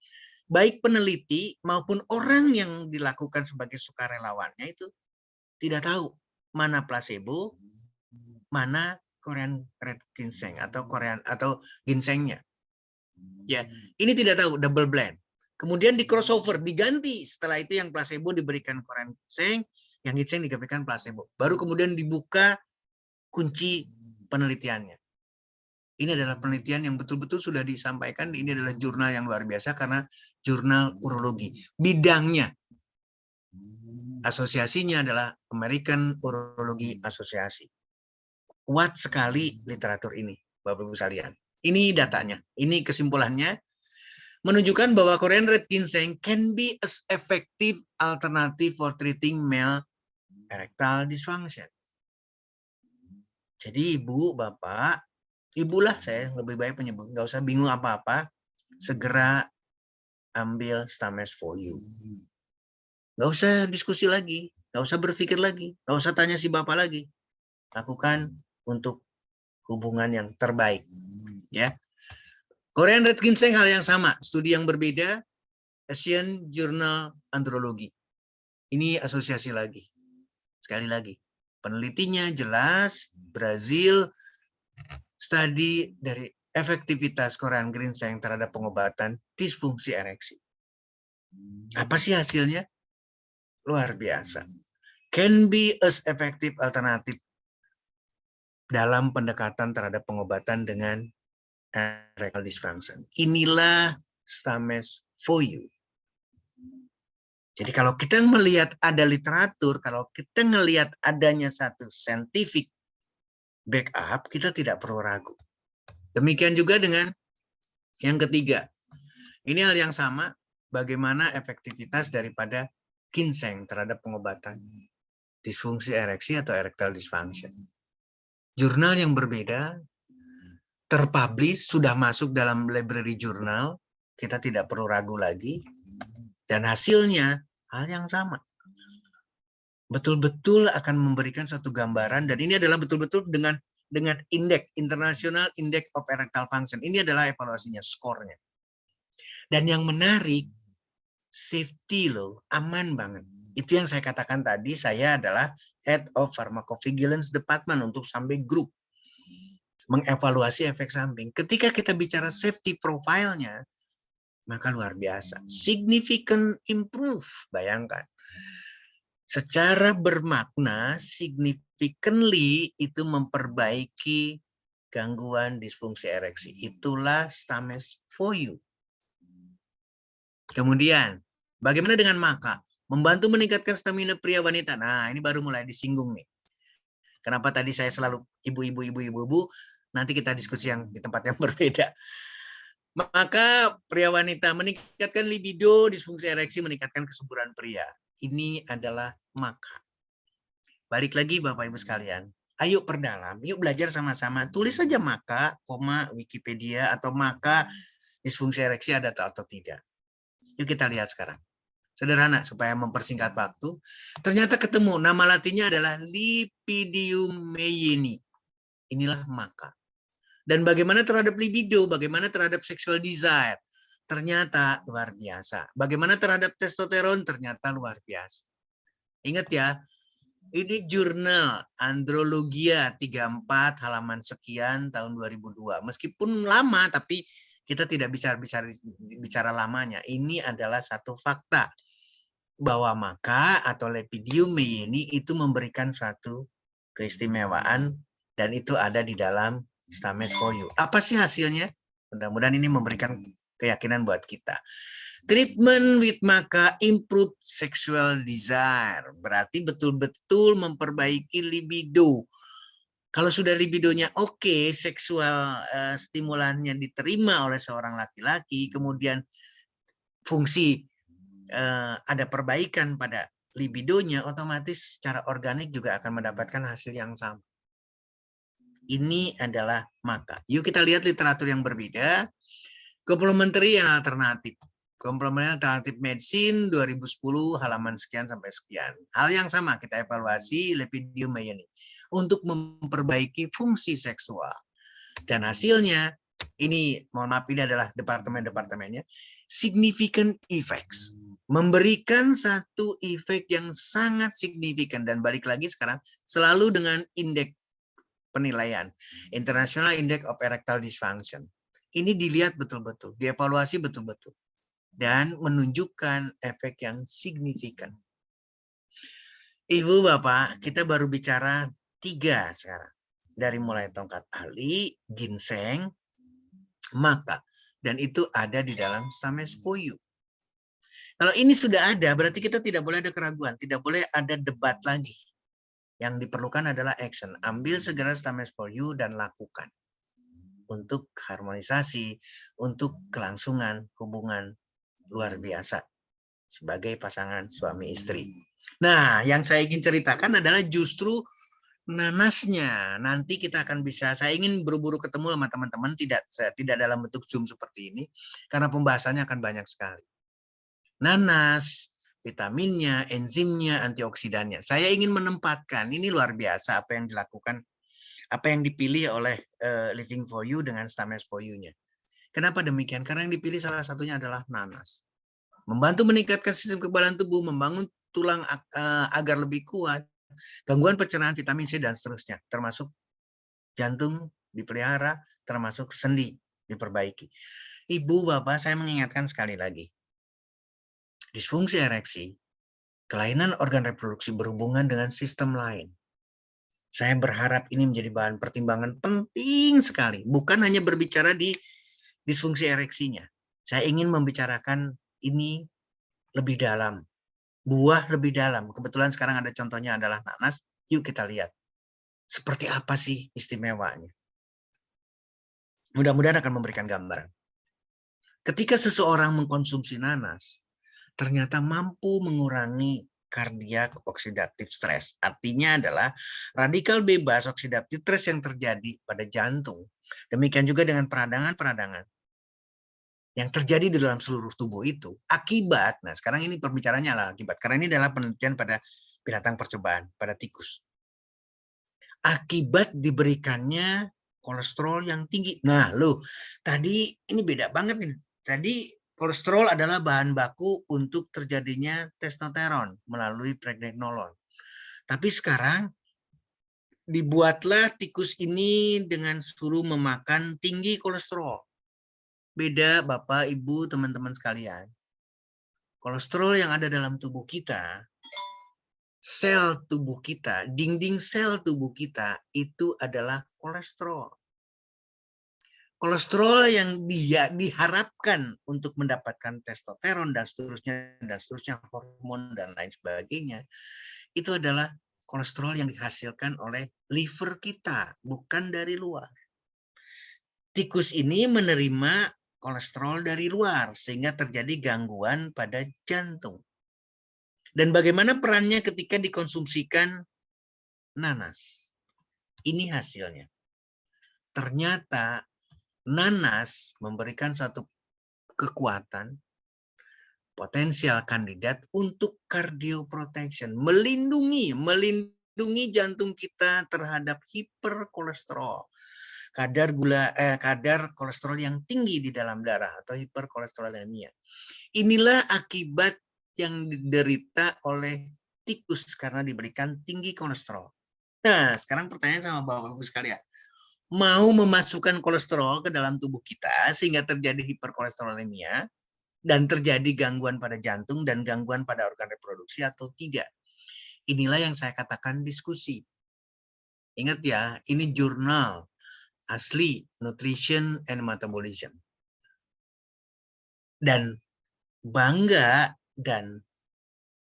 baik peneliti maupun orang yang dilakukan sebagai sukarelawannya itu tidak tahu mana placebo, mana Korean red ginseng atau ginsengnya. Ya, ini tidak tahu, double blend. Kemudian di crossover, diganti. Setelah itu yang placebo diberikan Korean ginseng, yang ginseng diberikan placebo. Baru kemudian dibuka kunci penelitiannya. Ini adalah penelitian yang betul-betul sudah disampaikan. Ini adalah jurnal yang luar biasa karena jurnal urologi. Bidangnya, asosiasinya adalah American Urology Association. Kuat sekali literatur ini, Bapak-Ibu sekalian. Ini datanya, ini kesimpulannya. Menunjukkan bahwa Korean red ginseng can be as effective alternative for treating male erectile dysfunction. Jadi ibu, bapak, ibulah saya lebih baik menyebut, nggak usah bingung apa-apa, segera ambil Stamex for you. Nggak usah diskusi lagi, nggak usah berpikir lagi, nggak usah tanya si bapak lagi. Lakukan untuk hubungan yang terbaik, ya. Korean red ginseng hal yang sama, studi yang berbeda, Asian Journal Andrology. Ini asosiasi lagi. Sekali lagi, penelitinya jelas, Brazil, studi dari efektivitas Korean ginseng terhadap pengobatan disfungsi ereksi. Apa sih hasilnya? Luar biasa. Can be as effective alternative dalam pendekatan terhadap pengobatan dengan erectile dysfunction. Inilah Stamex for you. Jadi kalau kita melihat ada literatur, kalau kita melihat adanya satu scientific backup, kita tidak perlu ragu. Demikian juga dengan yang ketiga. Ini hal yang sama, bagaimana efektivitas daripada ginseng terhadap pengobatan disfungsi ereksi atau erectile dysfunction. Jurnal yang berbeda, terpublish, sudah masuk dalam library jurnal, kita tidak perlu ragu lagi, dan hasilnya hal yang sama. Betul-betul akan memberikan satu gambaran, dan ini adalah betul-betul dengan indeks, International Index of Erectile Function. Ini adalah evaluasinya, skornya. Dan yang menarik, safety loh, aman banget. Itu yang saya katakan tadi, saya adalah Head of Pharmacovigilance Department untuk sampai grup. Mengevaluasi efek samping. Ketika kita bicara safety profile-nya, maka luar biasa. Significant improve, bayangkan. Secara bermakna, significantly itu memperbaiki gangguan disfungsi ereksi. Itulah Stamex for you. Kemudian, bagaimana dengan maka? Membantu meningkatkan stamina pria wanita. Nah, ini baru mulai disinggung nih. Kenapa tadi saya selalu ibu-ibu, nanti kita diskusi yang di tempat yang berbeda. Maka pria wanita meningkatkan libido, disfungsi ereksi, meningkatkan kesuburan pria. Ini adalah maka. Balik lagi Bapak Ibu sekalian. Ayo perdalam, yuk belajar sama-sama. Tulis saja maka, Wikipedia, atau maka disfungsi ereksi ada atau tidak. Yuk kita lihat sekarang. Sederhana supaya mempersingkat waktu. Ternyata ketemu nama latinnya adalah Lipidium meyeni. Inilah maka. Dan bagaimana terhadap libido, bagaimana terhadap sexual desire. Ternyata luar biasa. Bagaimana terhadap testosteron, ternyata luar biasa. Ingat ya, ini jurnal Andrologia 34 halaman sekian tahun 2002. Meskipun lama, tapi kita tidak bicara lamanya. Ini adalah satu fakta bahwa maka atau Lepidium meyeni itu memberikan suatu keistimewaan dan itu ada di dalam Stamex for you. Apa sih hasilnya? Mudah-mudahan ini memberikan keyakinan buat kita. Treatment with maka improve sexual desire. Berarti betul-betul memperbaiki libido. Kalau sudah libidonya oke, seksual stimulannya diterima oleh seorang laki-laki, kemudian fungsi ada perbaikan pada libidonya, otomatis secara organik juga akan mendapatkan hasil yang sama. Ini adalah maka. Yuk kita lihat literatur yang berbeda. Komplementari yang alternatif. Komplementari alternatif medicine 2010 halaman sekian sampai sekian. Hal yang sama kita evaluasi Lepidium meyeni untuk memperbaiki fungsi seksual. Dan hasilnya ini mohon maaf ini adalah departemennya significant effects. Memberikan satu efek yang sangat signifikan dan balik lagi sekarang selalu dengan indeks penilaian International Index of Erectile Dysfunction. Ini dilihat betul-betul, dievaluasi betul-betul, dan menunjukkan efek yang signifikan. Ibu, Bapak, kita baru bicara 3 sekarang. Dari mulai tongkat ahli, ginseng, maka. Dan itu ada di dalam Stamex for you. Kalau ini sudah ada, berarti kita tidak boleh ada keraguan, tidak boleh ada debat lagi. Yang diperlukan adalah action. Ambil segera Stamets for You dan lakukan. Untuk harmonisasi, untuk kelangsungan hubungan luar biasa sebagai pasangan suami istri. Nah, yang saya ingin ceritakan adalah justru nanasnya. Nanti kita akan bisa, saya ingin buru-buru ketemu sama teman-teman, tidak dalam bentuk Zoom seperti ini, karena pembahasannya akan banyak sekali. Nanas, vitaminnya, enzimnya, antioksidannya. Saya ingin menempatkan, ini luar biasa apa yang dilakukan, apa yang dipilih oleh Living for You dengan Stamets for You-nya. Kenapa demikian? Karena yang dipilih salah satunya adalah nanas. Membantu meningkatkan sistem kekebalan tubuh, membangun tulang agar lebih kuat, gangguan pencernaan vitamin C dan seterusnya, termasuk jantung dipelihara, termasuk sendi diperbaiki. Ibu, Bapak, saya mengingatkan sekali lagi, disfungsi ereksi, kelainan organ reproduksi berhubungan dengan sistem lain. Saya berharap ini menjadi bahan pertimbangan penting sekali. Bukan hanya berbicara di disfungsi ereksinya. Saya ingin membicarakan ini lebih dalam. Buah lebih dalam. Kebetulan sekarang ada contohnya adalah nanas. Yuk kita lihat. Seperti apa sih istimewanya. Mudah-mudahan akan memberikan gambaran. Ketika seseorang mengkonsumsi nanas, ternyata mampu mengurangi kardiak oksidatif stres. Artinya adalah radikal bebas oksidatif stres yang terjadi pada jantung. Demikian juga dengan peradangan-peradangan yang terjadi di dalam seluruh tubuh itu akibat, nah sekarang ini perbicaranya lah akibat, karena ini adalah penelitian pada binatang percobaan, pada tikus. Akibat diberikannya kolesterol yang tinggi. Nah, loh, tadi ini beda banget nih. Tadi kolesterol adalah bahan baku untuk terjadinya testosteron melalui pregnenolon. Tapi sekarang dibuatlah tikus ini dengan suruh memakan tinggi kolesterol. Beda Bapak, Ibu, teman-teman sekalian. Kolesterol yang ada dalam tubuh kita, sel tubuh kita, dinding sel tubuh kita itu adalah kolesterol. Kolesterol yang diharapkan untuk mendapatkan testosteron dan seterusnya, hormon dan lain sebagainya, itu adalah kolesterol yang dihasilkan oleh liver kita, bukan dari luar. Tikus ini menerima kolesterol dari luar, sehingga terjadi gangguan pada jantung. Dan bagaimana perannya ketika dikonsumsikan nanas? Ini hasilnya. Ternyata nanas memberikan satu kekuatan, potensial kandidat untuk cardioprotection, melindungi jantung kita terhadap hiperkolesterol, kadar kolesterol yang tinggi di dalam darah atau hiperkolesterolemia. Inilah akibat yang diderita oleh tikus karena diberikan tinggi kolesterol. Nah, sekarang pertanyaan sama Bapak-Ibu sekalian. Mau memasukkan kolesterol ke dalam tubuh kita sehingga terjadi hiperkolesterolemia dan terjadi gangguan pada jantung dan gangguan pada organ reproduksi atau tidak? Inilah yang saya katakan diskusi. Ingat ya, ini jurnal asli Nutrition and Metabolism. Dan bangga dan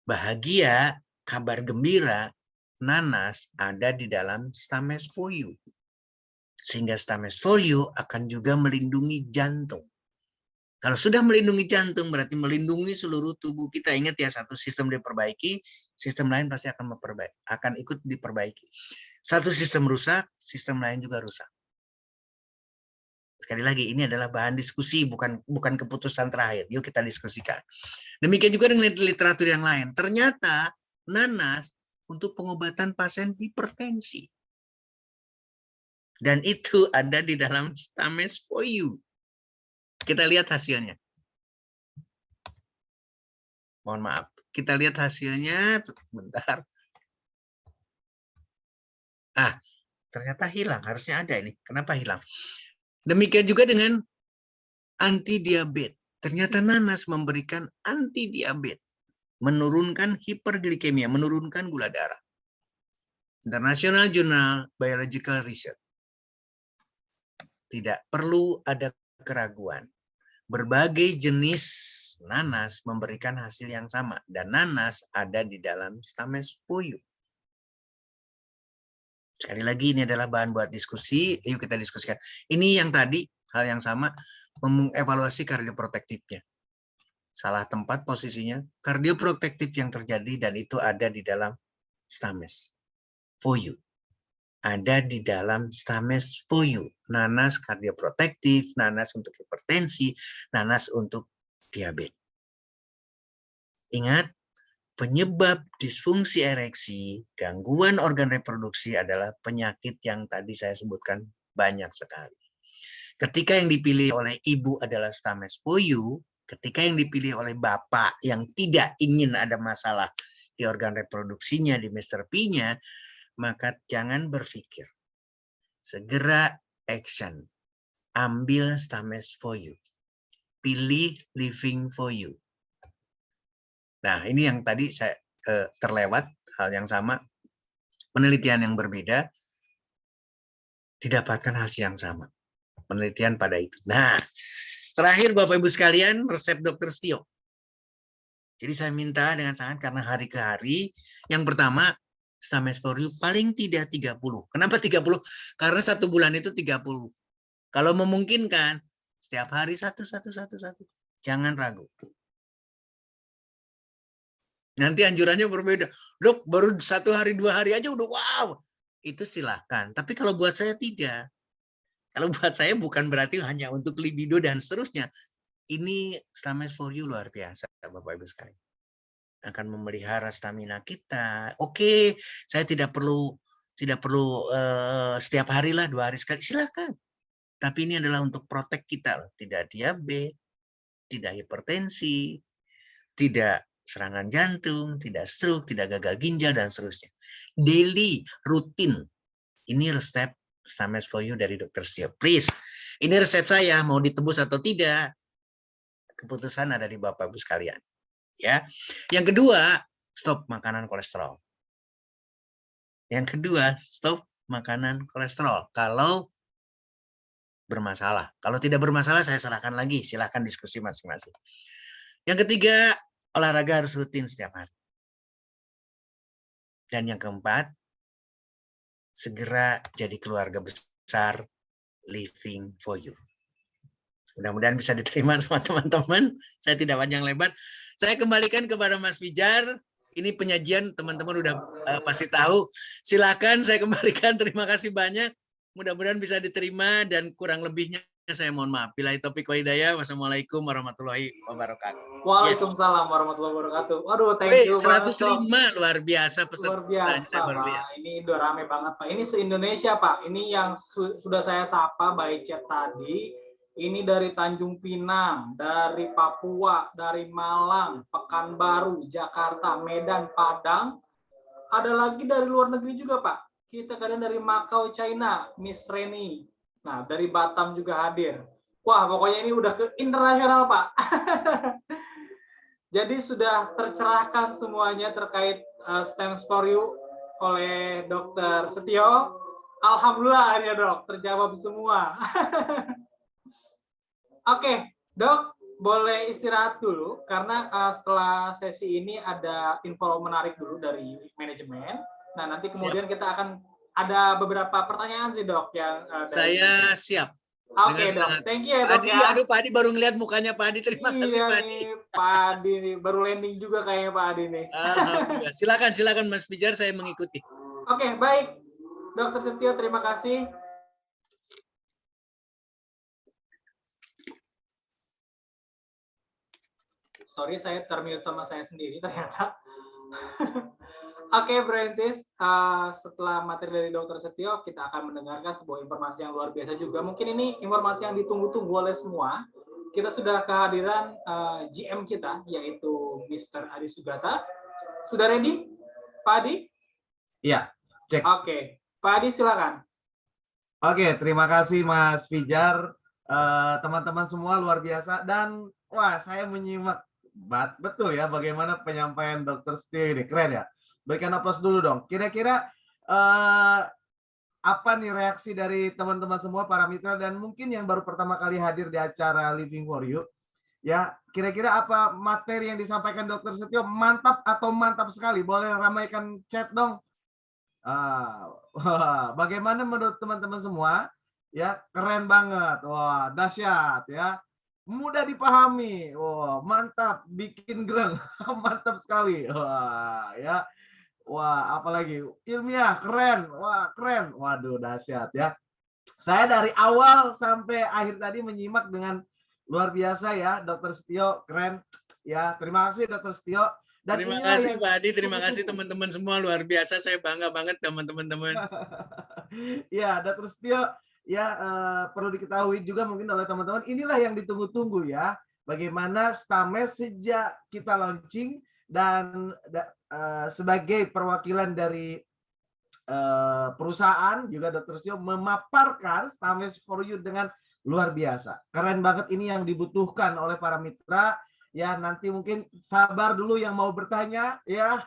bahagia, kabar gembira, nanas ada di dalam Stamets for You. Sehingga Stamets for You akan juga melindungi jantung. Kalau sudah melindungi jantung, berarti melindungi seluruh tubuh kita. Ingat ya, satu sistem diperbaiki, sistem lain pasti akan ikut diperbaiki. Satu sistem rusak, sistem lain juga rusak. Sekali lagi, ini adalah bahan diskusi, bukan keputusan terakhir. Yuk kita diskusikan. Demikian juga dengan literatur yang lain. Ternyata nanas untuk pengobatan pasien hipertensi. Dan itu ada di dalam Stamets for You. Kita lihat hasilnya. Mohon maaf. Kita lihat hasilnya. Bentar. Ternyata hilang. Harusnya ada ini. Kenapa hilang? Demikian juga dengan anti diabetes. Ternyata nanas memberikan anti diabetes. Menurunkan hiperglikemia, menurunkan gula darah. International Journal Biological Research. Tidak perlu ada keraguan. Berbagai jenis nanas memberikan hasil yang sama. Dan nanas ada di dalam Stamets for You. Sekali lagi ini adalah bahan buat diskusi, yuk kita diskusikan. Ini yang tadi, hal yang sama, mengevaluasi kardioprotektifnya. Salah tempat posisinya, kardioprotektif yang terjadi dan itu ada di dalam Stames for you. Ada di dalam Stames for you. Nanas kardioprotektif, nanas untuk hipertensi, nanas untuk diabetes. Ingat, penyebab disfungsi ereksi, gangguan organ reproduksi adalah penyakit yang tadi saya sebutkan banyak sekali. Ketika yang dipilih oleh ibu adalah Stames for you, ketika yang dipilih oleh bapak yang tidak ingin ada masalah di organ reproduksinya, di Mr. P-nya, maka jangan berpikir. Segera action. Ambil Stames for you. Pilih living for you. Nah, ini yang tadi saya terlewat, hal yang sama. Penelitian yang berbeda, didapatkan hasil yang sama. Penelitian pada itu. Nah, terakhir Bapak Ibu sekalian, resep Dr. Setio. Jadi saya minta dengan sangat karena hari ke hari, yang pertama, Stames for you paling tidak 30. Kenapa 30? Karena 1 bulan itu 30. Kalau memungkinkan, setiap hari satu. Jangan ragu. Nanti anjurannya berbeda. Dok, baru 1 hari 2 hari aja udah wow. Itu silahkan. Tapi kalau buat saya tidak. Kalau buat saya bukan berarti hanya untuk libido dan seterusnya. Ini Stames for you luar biasa, Bapak Ibu sekalian. Akan memelihara stamina kita. Oke, saya tidak perlu setiap hari lah, 2 hari sekali. Silahkan. Tapi ini adalah untuk protek kita. Tidak diabetes, tidak hipertensi, tidak serangan jantung, tidak stroke, tidak gagal ginjal, dan seterusnya. Daily, rutin. Ini resep Stames for you dari Dr. Setio. Please, ini resep saya, mau ditebus atau tidak, keputusan ada di Bapak Ibu sekalian. Ya. Yang kedua, stop makanan kolesterol. Yang kedua, stop makanan kolesterol. Kalau bermasalah. Kalau tidak bermasalah, saya serahkan lagi. Silahkan diskusi masing-masing. Yang ketiga, olahraga harus rutin setiap hari. Dan yang keempat, segera jadi keluarga besar, living for you. Mudah-mudahan bisa diterima sama teman-teman. Saya tidak panjang lebar. Saya kembalikan kepada Mas Pijar. Ini penyajian teman-teman udah pasti tahu. Silakan saya kembalikan. Terima kasih banyak. Mudah-mudahan bisa diterima dan kurang lebihnya saya mohon maaf. Bila topik wa hidayah. Wassalamualaikum warahmatullahi wabarakatuh. Waalaikumsalam warahmatullahi wabarakatuh. Waduh, thank you 105 banget, luar biasa peserta. luar biasa, Pak. Ini udah rame banget, Pak. Ini se-Indonesia, Pak. Ini yang sudah saya sapa by chat tadi. Ini dari Tanjung Pinang, dari Papua, dari Malang, Pekanbaru, Jakarta, Medan, Padang. Ada lagi dari luar negeri juga, Pak. Kita kadang dari Macau, China, Miss Reni. Nah, dari Batam juga hadir. Wah, pokoknya ini udah ke internasional, Pak. Jadi sudah tercerahkan semuanya terkait Stames for you oleh Dr. Setio. Alhamdulillah ya, Dok, terjawab semua. Oke, Dok, boleh istirahat dulu karena setelah sesi ini ada info menarik dulu dari manajemen. Nah, nanti kemudian kita akan ada beberapa pertanyaan sih, Dok, yang saya siap. Oke, Dok. Thank you ya, Dok. Padi, aduh Pak Adi baru ngeliat mukanya Pak Adi. Terima kasih Pak Adi. Pak Adi nih, baru landing juga kayaknya Pak Adi nih. Alhamdulillah. Silakan Mas Pijar, saya mengikuti. Oke, baik. Dr. Setio, terima kasih. Sorry, saya termute sama saya sendiri ternyata. Oke, Francis, setelah materi dari Dr. Setio, kita akan mendengarkan sebuah informasi yang luar biasa juga. Mungkin ini informasi yang ditunggu-tunggu oleh semua. Kita sudah kehadiran GM kita, yaitu Mr. Adi Sugata. Sudah ready, Pak Adi? Iya, cek. Oke, Pak Adi silakan. Oke, terima kasih Mas Pijar. Teman-teman semua luar biasa. Dan wah, saya menyimak betul ya bagaimana penyampaian Dr. Setio ini. Keren ya. Berikan aplaus dulu dong. Kira-kira apa nih reaksi dari teman-teman semua para mitra dan mungkin yang baru pertama kali hadir di acara Living for You. Ya, kira-kira apa materi yang disampaikan Dr. Setio mantap atau mantap sekali? Boleh ramaikan chat dong. Wah, bagaimana menurut teman-teman semua? Ya, keren banget. Wah, dahsyat ya. Mudah dipahami. Wah, mantap, bikin greng. Mantap sekali. Wah, ya. Wah, apalagi ilmiah, keren. Wah, keren. Waduh, dahsyat ya. Saya dari awal sampai akhir tadi menyimak dengan luar biasa ya, Dr. Setio, keren. Ya, terima kasih Dr. Setio. Dan Terima inilah kasih yang Pak Adi, terima kasih teman-teman semua, luar biasa. Saya bangga banget sama teman-teman. Ya, Dr. Setio, ya perlu diketahui juga mungkin oleh teman-teman, inilah yang ditunggu-tunggu ya. Bagaimana Stames sejak kita launching dan sebagai perwakilan dari perusahaan juga Dr. Setio memaparkan Stames for You dengan luar biasa. Keren banget, ini yang dibutuhkan oleh para mitra. Ya, nanti mungkin sabar dulu yang mau bertanya ya.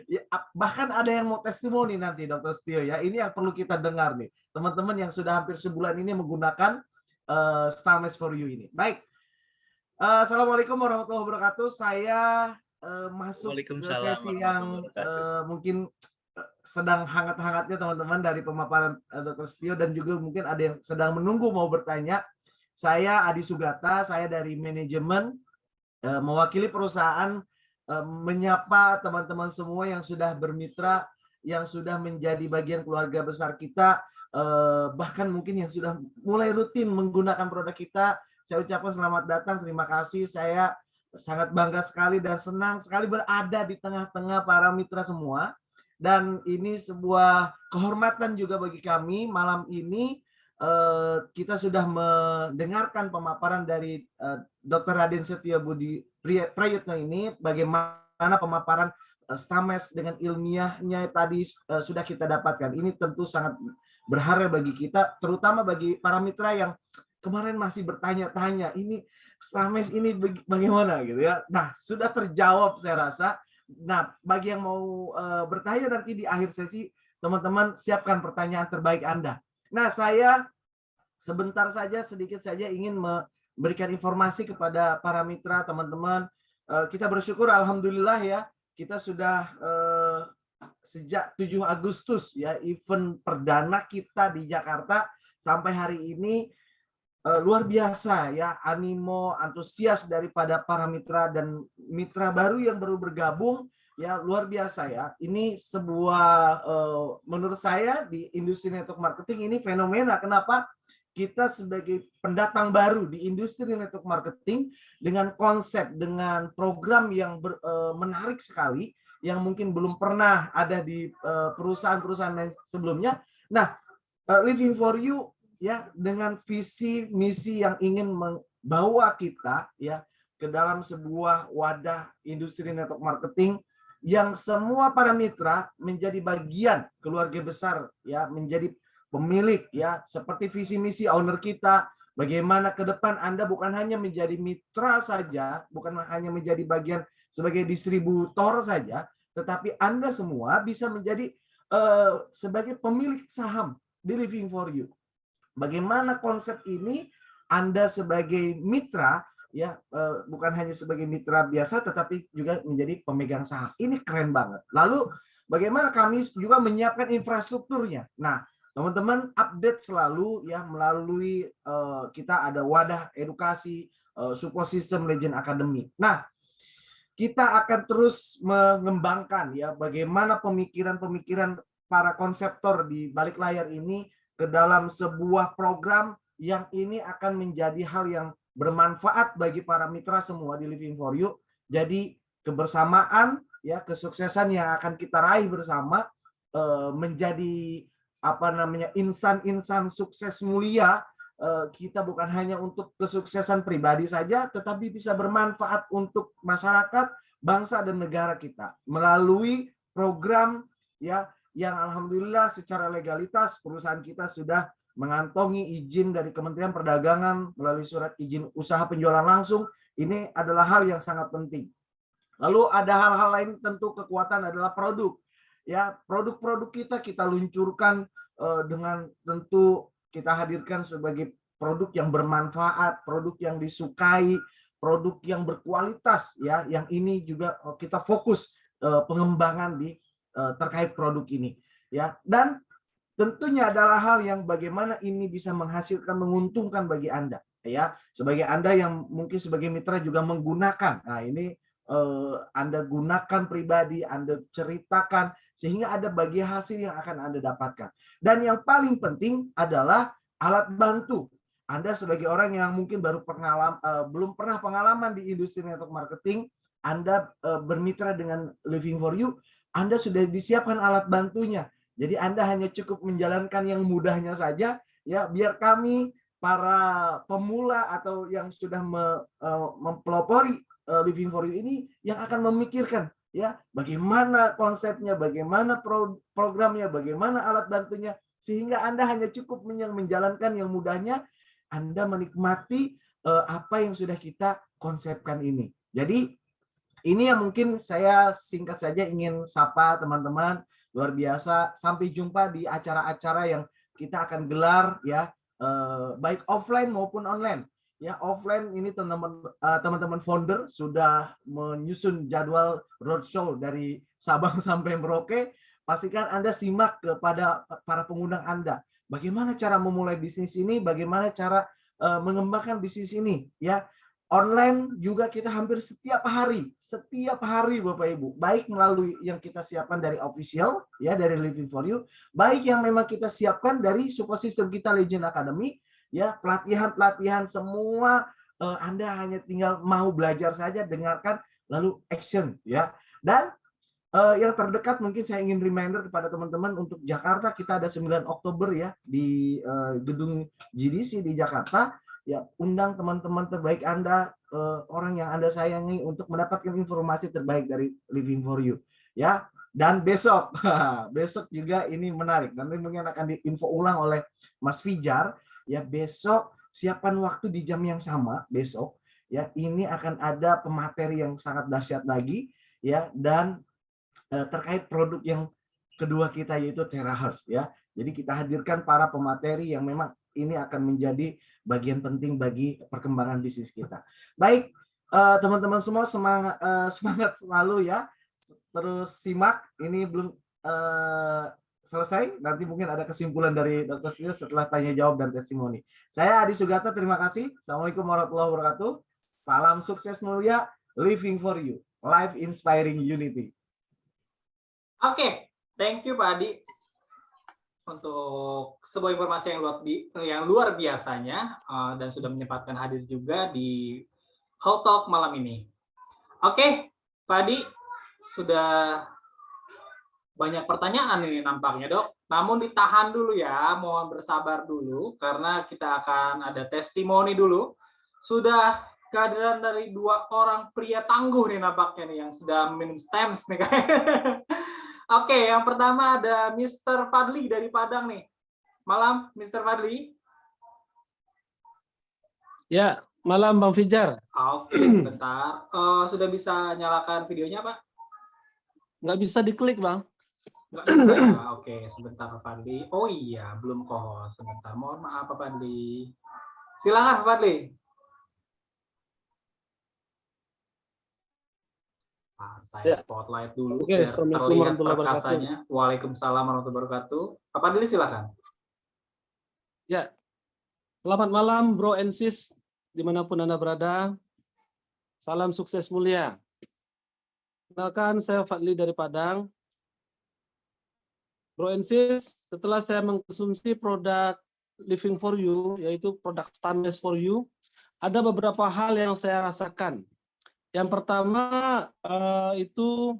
Ya, bahkan ada yang mau testimoni nanti Dr. Setio ya. Ini yang perlu kita dengar nih. Teman-teman yang sudah hampir sebulan ini menggunakan Stames for You ini. Baik. Assalamualaikum warahmatullahi wabarakatuh. Saya masuk ke Waalaikumsalam sesi warahmatullahi yang wabarakatuh. mungkin sedang hangat-hangatnya teman-teman dari pemaparan Dr. Setio, dan juga mungkin ada yang sedang menunggu mau bertanya. Saya Adi Sugata, saya dari manajemen mewakili perusahaan menyapa teman-teman semua yang sudah bermitra, yang sudah menjadi bagian keluarga besar kita, bahkan mungkin yang sudah mulai rutin menggunakan produk kita. Saya ucapkan selamat datang, terima kasih. Saya sangat bangga sekali dan senang sekali berada di tengah-tengah para mitra semua. Dan ini sebuah kehormatan juga bagi kami malam ini. Kita sudah mendengarkan pemaparan dari Dr. Raden Setio Budi Prayitno ini, bagaimana pemaparan Stames dengan ilmiahnya tadi sudah kita dapatkan. Ini tentu sangat berharga bagi kita, terutama bagi para mitra yang kemarin masih bertanya-tanya, ini Stames ini bagaimana gitu ya. Nah, sudah terjawab saya rasa. Nah, bagi yang mau bertanya nanti di akhir sesi, teman-teman siapkan pertanyaan terbaik Anda. Nah, saya sebentar saja, sedikit saja ingin memberikan informasi kepada para mitra, teman-teman. Kita bersyukur, alhamdulillah ya, kita sudah sejak 7 Agustus ya, event perdana kita di Jakarta sampai hari ini luar biasa ya, animo, antusias daripada para mitra dan mitra baru yang baru bergabung ya, luar biasa ya. Ini sebuah menurut saya di industri network marketing ini fenomena. Kenapa? Kita sebagai pendatang baru di industri network marketing dengan konsep, dengan program yang menarik sekali, yang mungkin belum pernah ada di perusahaan-perusahaan lain sebelumnya. Nah, Living for You ya, dengan visi misi yang ingin membawa kita ya ke dalam sebuah wadah industri network marketing yang semua para mitra menjadi bagian keluarga besar ya, menjadi pemilik ya, seperti visi misi owner kita. Bagaimana ke depan Anda bukan hanya menjadi mitra saja, bukan hanya menjadi bagian sebagai distributor saja, tetapi Anda semua bisa menjadi sebagai pemilik saham di Living for You. Bagaimana konsep ini Anda sebagai mitra ya, bukan hanya sebagai mitra biasa tetapi juga menjadi pemegang saham. Ini keren banget. Lalu bagaimana kami juga menyiapkan infrastrukturnya. Nah, teman-teman update selalu ya melalui kita ada wadah edukasi support system Legend Academy. Nah, kita akan terus mengembangkan ya bagaimana pemikiran-pemikiran para konseptor di balik layar ini ke dalam sebuah program yang ini akan menjadi hal yang bermanfaat bagi para mitra semua di Living for You. Jadi kebersamaan ya, kesuksesan yang akan kita raih bersama menjadi apa namanya insan-insan sukses mulia. Kita bukan hanya untuk kesuksesan pribadi saja, tetapi bisa bermanfaat untuk masyarakat, bangsa dan negara kita melalui program ya yang alhamdulillah secara legalitas perusahaan kita sudah mengantongi izin dari Kementerian Perdagangan melalui surat izin usaha penjualan langsung. Ini adalah hal yang sangat penting. Lalu ada hal-hal lain, tentu kekuatan adalah produk. Ya, produk-produk kita luncurkan dengan tentu kita hadirkan sebagai produk yang bermanfaat, produk yang disukai, produk yang berkualitas ya. Yang ini juga kita fokus pengembangan di terkait produk ini, ya. Dan tentunya adalah hal yang bagaimana ini bisa menghasilkan, menguntungkan bagi Anda, ya. Sebagai Anda yang mungkin sebagai mitra juga menggunakan, nah ini Anda gunakan pribadi, Anda ceritakan, sehingga ada bagi hasil yang akan Anda dapatkan. Dan yang paling penting adalah alat bantu. Anda sebagai orang yang mungkin belum pernah pengalaman di industri network marketing, Anda bermitra dengan Living for You, Anda sudah disiapkan alat bantunya. Jadi Anda hanya cukup menjalankan yang mudahnya saja, ya, biar kami para pemula atau yang sudah mempelopori Living for You ini yang akan memikirkan, ya, bagaimana konsepnya, bagaimana programnya, bagaimana alat bantunya, sehingga Anda hanya cukup menjalankan yang mudahnya, Anda menikmati apa yang sudah kita konsepkan ini. Jadi ini yang mungkin saya singkat saja ingin sapa teman-teman. Luar biasa. Sampai jumpa di acara-acara yang kita akan gelar, ya, baik offline maupun online. Ya, offline ini teman-teman founder sudah menyusun jadwal roadshow dari Sabang sampai Merauke. Pastikan Anda simak kepada para pengundang Anda. Bagaimana cara memulai bisnis ini, bagaimana cara mengembangkan bisnis ini, ya. Online juga kita hampir setiap hari Bapak Ibu, baik melalui yang kita siapkan dari official, ya, dari Living for You, baik yang memang kita siapkan dari support system kita Legend Academy, ya, pelatihan semua, Anda hanya tinggal mau belajar saja, dengarkan lalu action, ya. Dan yang terdekat mungkin saya ingin reminder kepada teman-teman untuk Jakarta, kita ada 9 Oktober ya di gedung GDC di Jakarta. Ya, undang teman-teman terbaik Anda, orang yang Anda sayangi untuk mendapatkan informasi terbaik dari Living for You, ya. Dan besok juga ini menarik, nanti mungkin akan diinfo ulang oleh Mas Fijar, ya. Besok siapkan waktu di jam yang sama besok, ya. Ini akan ada pemateri yang sangat dahsyat lagi, ya, dan terkait produk yang kedua kita yaitu Terahertz, ya. Jadi kita hadirkan para pemateri yang memang ini akan menjadi bagian penting bagi perkembangan bisnis kita. Baik, teman-teman semua semangat selalu, ya. Terus simak, ini belum selesai. Nanti mungkin ada kesimpulan dari Dr. Steel setelah tanya jawab dan testimoni. Saya Adi Sugata, terima kasih. Assalamualaikum warahmatullahi wabarakatuh. Salam sukses mulia, Living for You, Life Inspiring Unity. Oke, thank you Pak Adi untuk sebuah informasi yang luar biasanya dan sudah menyempatkan hadir juga di How Talk malam ini. Oke, Pak Adi, sudah banyak pertanyaan ini nampaknya, Dok. Namun ditahan dulu ya, mohon bersabar dulu karena kita akan ada testimoni dulu. Sudah kehadiran dari 2 orang pria tangguh nih nampaknya nih yang sudah minum stems nih kayaknya. Oke, yang pertama ada Mr. Fadli dari Padang nih. Malam, Mr. Fadli. Ya, malam Bang Fijar. Oke, sebentar. Sudah bisa nyalakan videonya, Pak? Nggak bisa diklik, Bang. Nggak bisa ya? Oke, sebentar Pak Fadli. Oh iya, belum kohos. Sebentar, mohon maaf Pak Fadli. Silakan Pak Fadli. Saya spotlight dulu. Oke, Assalamualaikum warahmatullahi wabarakatuh. Waalaikumsalam warahmatullahi wabarakatuh. Pak Fadli silakan. Ya, selamat malam Bro and Sis, dimanapun Anda berada. Salam sukses mulia. Kenalkan, saya Fadli dari Padang. Bro and Sis, setelah saya mengkonsumsi produk Living for You, yaitu produk Stainless for You, ada beberapa hal yang saya rasakan. Yang pertama itu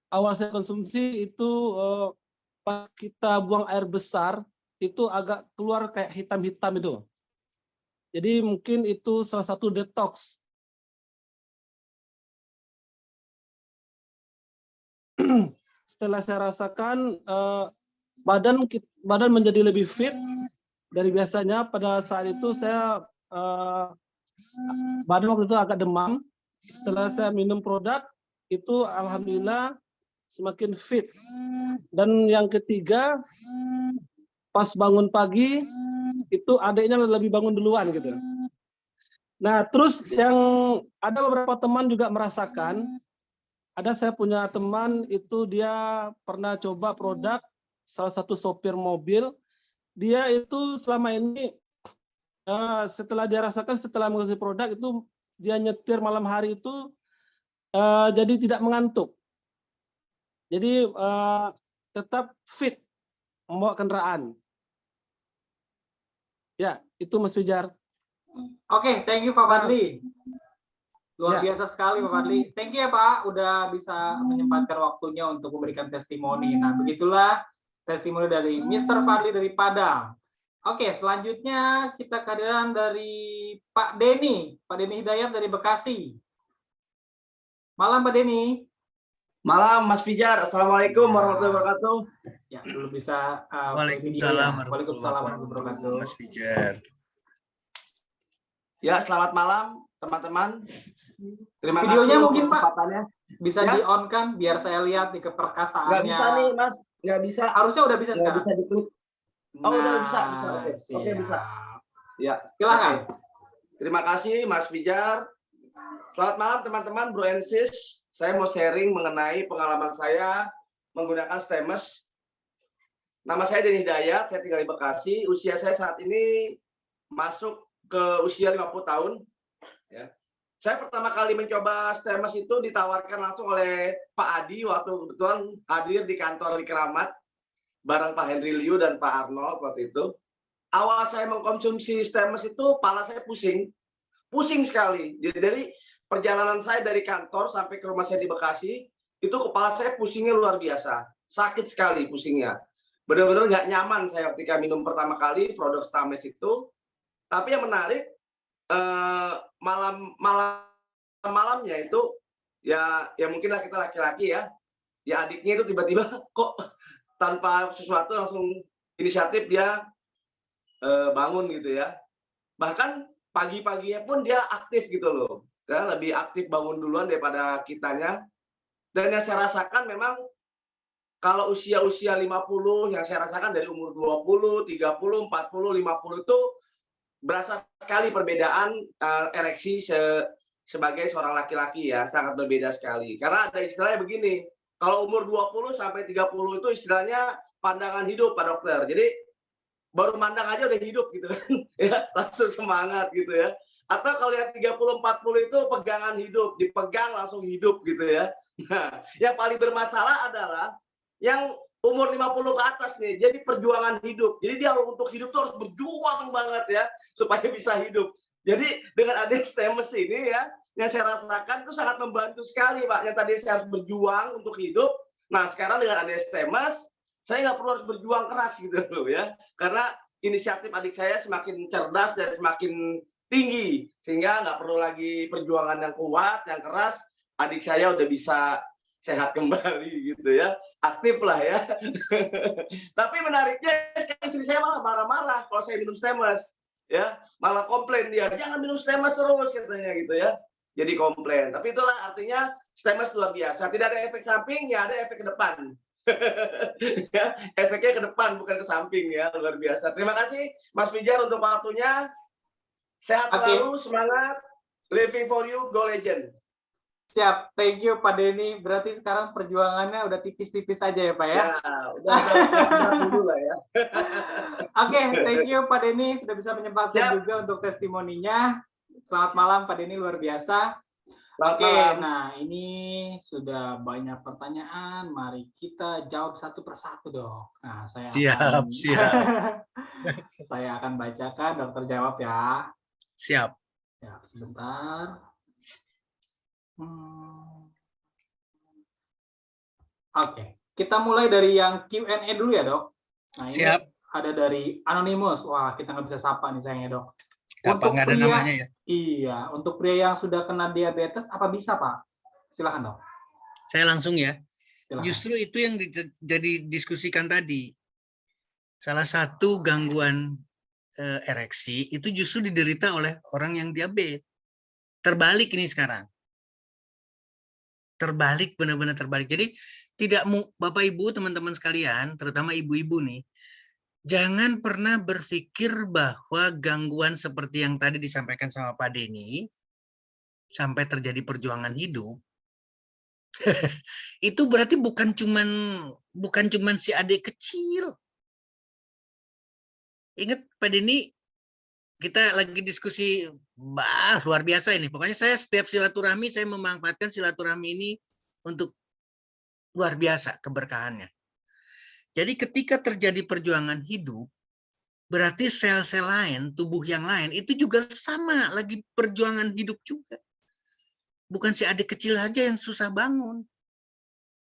awal saya konsumsi itu pas kita buang air besar itu agak keluar kayak hitam-hitam itu. Jadi mungkin itu salah satu detox. Setelah saya rasakan badan menjadi lebih fit dari biasanya. Pada saat itu saya badan waktu itu agak demam. Setelah saya minum produk itu alhamdulillah semakin fit. Dan yang ketiga, pas bangun pagi itu adiknya lebih bangun duluan gitu. Nah, terus yang ada beberapa teman juga merasakan, ada saya punya teman itu dia pernah coba produk salah satu sopir mobil. Dia itu selama ini setelah dia rasakan setelah mengonsumsi produk itu dia nyetir malam hari itu jadi tidak mengantuk. Jadi tetap fit membawa kendaraan. Ya, itu Mas Fijar. Oke, thank you Pak Fadli. Luar biasa sekali Pak Fadli. Thank you ya Pak, udah bisa menyempatkan waktunya untuk memberikan testimoni. Nah, begitulah testimoni dari Mr. Fadli dari Padang. Oke, selanjutnya kita kehadiran dari Pak Denny. Pak Denny Hidayat dari Bekasi. Malam Pak Denny. Malam Mas Fijar. Assalamualaikum warahmatullahi wabarakatuh. Ya, belum bisa. Waalaikumsalam Waalaikumsalam warahmatullahi wabarakatuh. Mas Fijar. Ya, selamat malam teman-teman. Terima Videonya kasih mungkin, untuk Pak. kesempatannya. Bisa Ya. di-on kan biar saya lihat di Nggak keperkasaannya. bisa nih Mas, nggak bisa. Harusnya udah bisa Nggak sekarang. bisa diklik. Oh, udah bisa. Oke. Siap. Oke, bisa. Ya, Silakan. oke. Terima kasih Mas Fijar. Selamat malam teman-teman, Bro and Sis. Saya mau sharing mengenai pengalaman saya menggunakan STEMES. Nama saya Denny Hidayat, saya tinggal di Bekasi. Usia saya saat ini masuk ke usia 50 tahun. Ya. Saya pertama kali mencoba STEMES itu ditawarkan langsung oleh Pak Adi waktu kebetulan hadir di kantor di Keramat bareng Pak Henry Liu dan Pak Arnold waktu itu. Awal saya mengkonsumsi STEMES itu kepala saya pusing sekali. Jadi perjalanan saya dari kantor sampai ke rumah saya di Bekasi itu kepala saya pusingnya luar biasa, sakit sekali pusingnya. Benar-benar nggak nyaman saya ketika minum pertama kali produk STEMES itu. Tapi yang menarik malamnya itu ya mungkinlah kita laki-laki ya adiknya itu tiba-tiba kok tanpa sesuatu langsung inisiatif dia bangun gitu ya. Bahkan pagi-paginya pun dia aktif gitu loh. Ya, lebih aktif bangun duluan daripada kitanya. Dan yang saya rasakan memang kalau usia-usia 50 yang saya rasakan dari umur 20, 30, 40, 50 itu berasa sekali perbedaan ereksi sebagai seorang laki-laki ya, sangat berbeda sekali. Karena ada istilahnya begini, kalau umur 20 sampai 30 itu istilahnya pandangan hidup Pak Dokter. Jadi baru mandang aja udah hidup gitu kan. Ya, langsung semangat gitu ya. Atau kalau yang 30 40 itu pegangan hidup, dipegang langsung hidup gitu ya. Nah, yang paling bermasalah adalah yang umur 50 ke atas nih, jadi perjuangan hidup. Jadi dia untuk hidup tuh harus berjuang banget ya supaya bisa hidup. Jadi dengan adanya STEMES ini ya, yang saya rasakan itu sangat membantu sekali Pak. Yang tadi saya harus berjuang untuk hidup, nah sekarang dengan adanya STEMES, saya nggak perlu harus berjuang keras gitu loh ya. Karena inisiatif adik saya semakin cerdas dan semakin tinggi, sehingga nggak perlu lagi perjuangan yang kuat, yang keras. Adik saya udah bisa sehat kembali gitu ya, aktif lah ya. Tapi menariknya istri saya malah marah-marah kalau saya minum STEMES ya, malah komplain dia, jangan minum STEMES terus katanya gitu ya. Jadi komplain. Tapi itulah artinya STEMES luar biasa. Tidak ada efek samping, ya ada efek ke depan. Ya, efeknya ke depan bukan ke samping ya, luar biasa. Terima kasih Mas Fijar untuk waktunya. Sehat selalu, semangat. Living for you, go legend. Siap, thank you Pak Denny. Berarti sekarang perjuangannya udah tipis-tipis aja ya Pak ya? Ya, udah dulu lah ya. Oke, thank you Pak Denny sudah bisa menyempatkan juga untuk testimoninya. Selamat malam Pak Denny, luar biasa. Oke, nah ini sudah banyak pertanyaan. Mari kita jawab satu persatu dong. Nah, siap. Saya akan bacakan, dokter jawab ya. Siap. Ya, sebentar. Oke, kita mulai dari yang Q&A dulu ya dok. Nah, ini siap. Ada dari Anonymous. Wah, kita nggak bisa sapa nih sayangnya dok. Untuk nggak ada pria, namanya ya? Iya, untuk pria yang sudah kena diabetes, apa bisa Pak? Silakan dok. Saya langsung ya. Silakan. Justru itu yang jadi diskusikan tadi. Salah satu gangguan ereksi itu justru diderita oleh orang yang diabetes. Terbalik ini sekarang. Terbalik, benar-benar terbalik. Jadi tidak Bapak Ibu, teman-teman sekalian, terutama ibu-ibu nih, jangan pernah berpikir bahwa gangguan seperti yang tadi disampaikan sama Pak Denny, sampai terjadi perjuangan hidup, Itu berarti bukan cuman si adik kecil. Ingat Pak Denny, kita lagi diskusi, luar biasa ini. Pokoknya saya setiap silaturahmi, saya memanfaatkan silaturahmi ini untuk luar biasa keberkahannya. Jadi ketika terjadi perjuangan hidup, berarti sel-sel lain, tubuh yang lain, itu juga sama, lagi perjuangan hidup juga. Bukan si adik kecil aja yang susah bangun.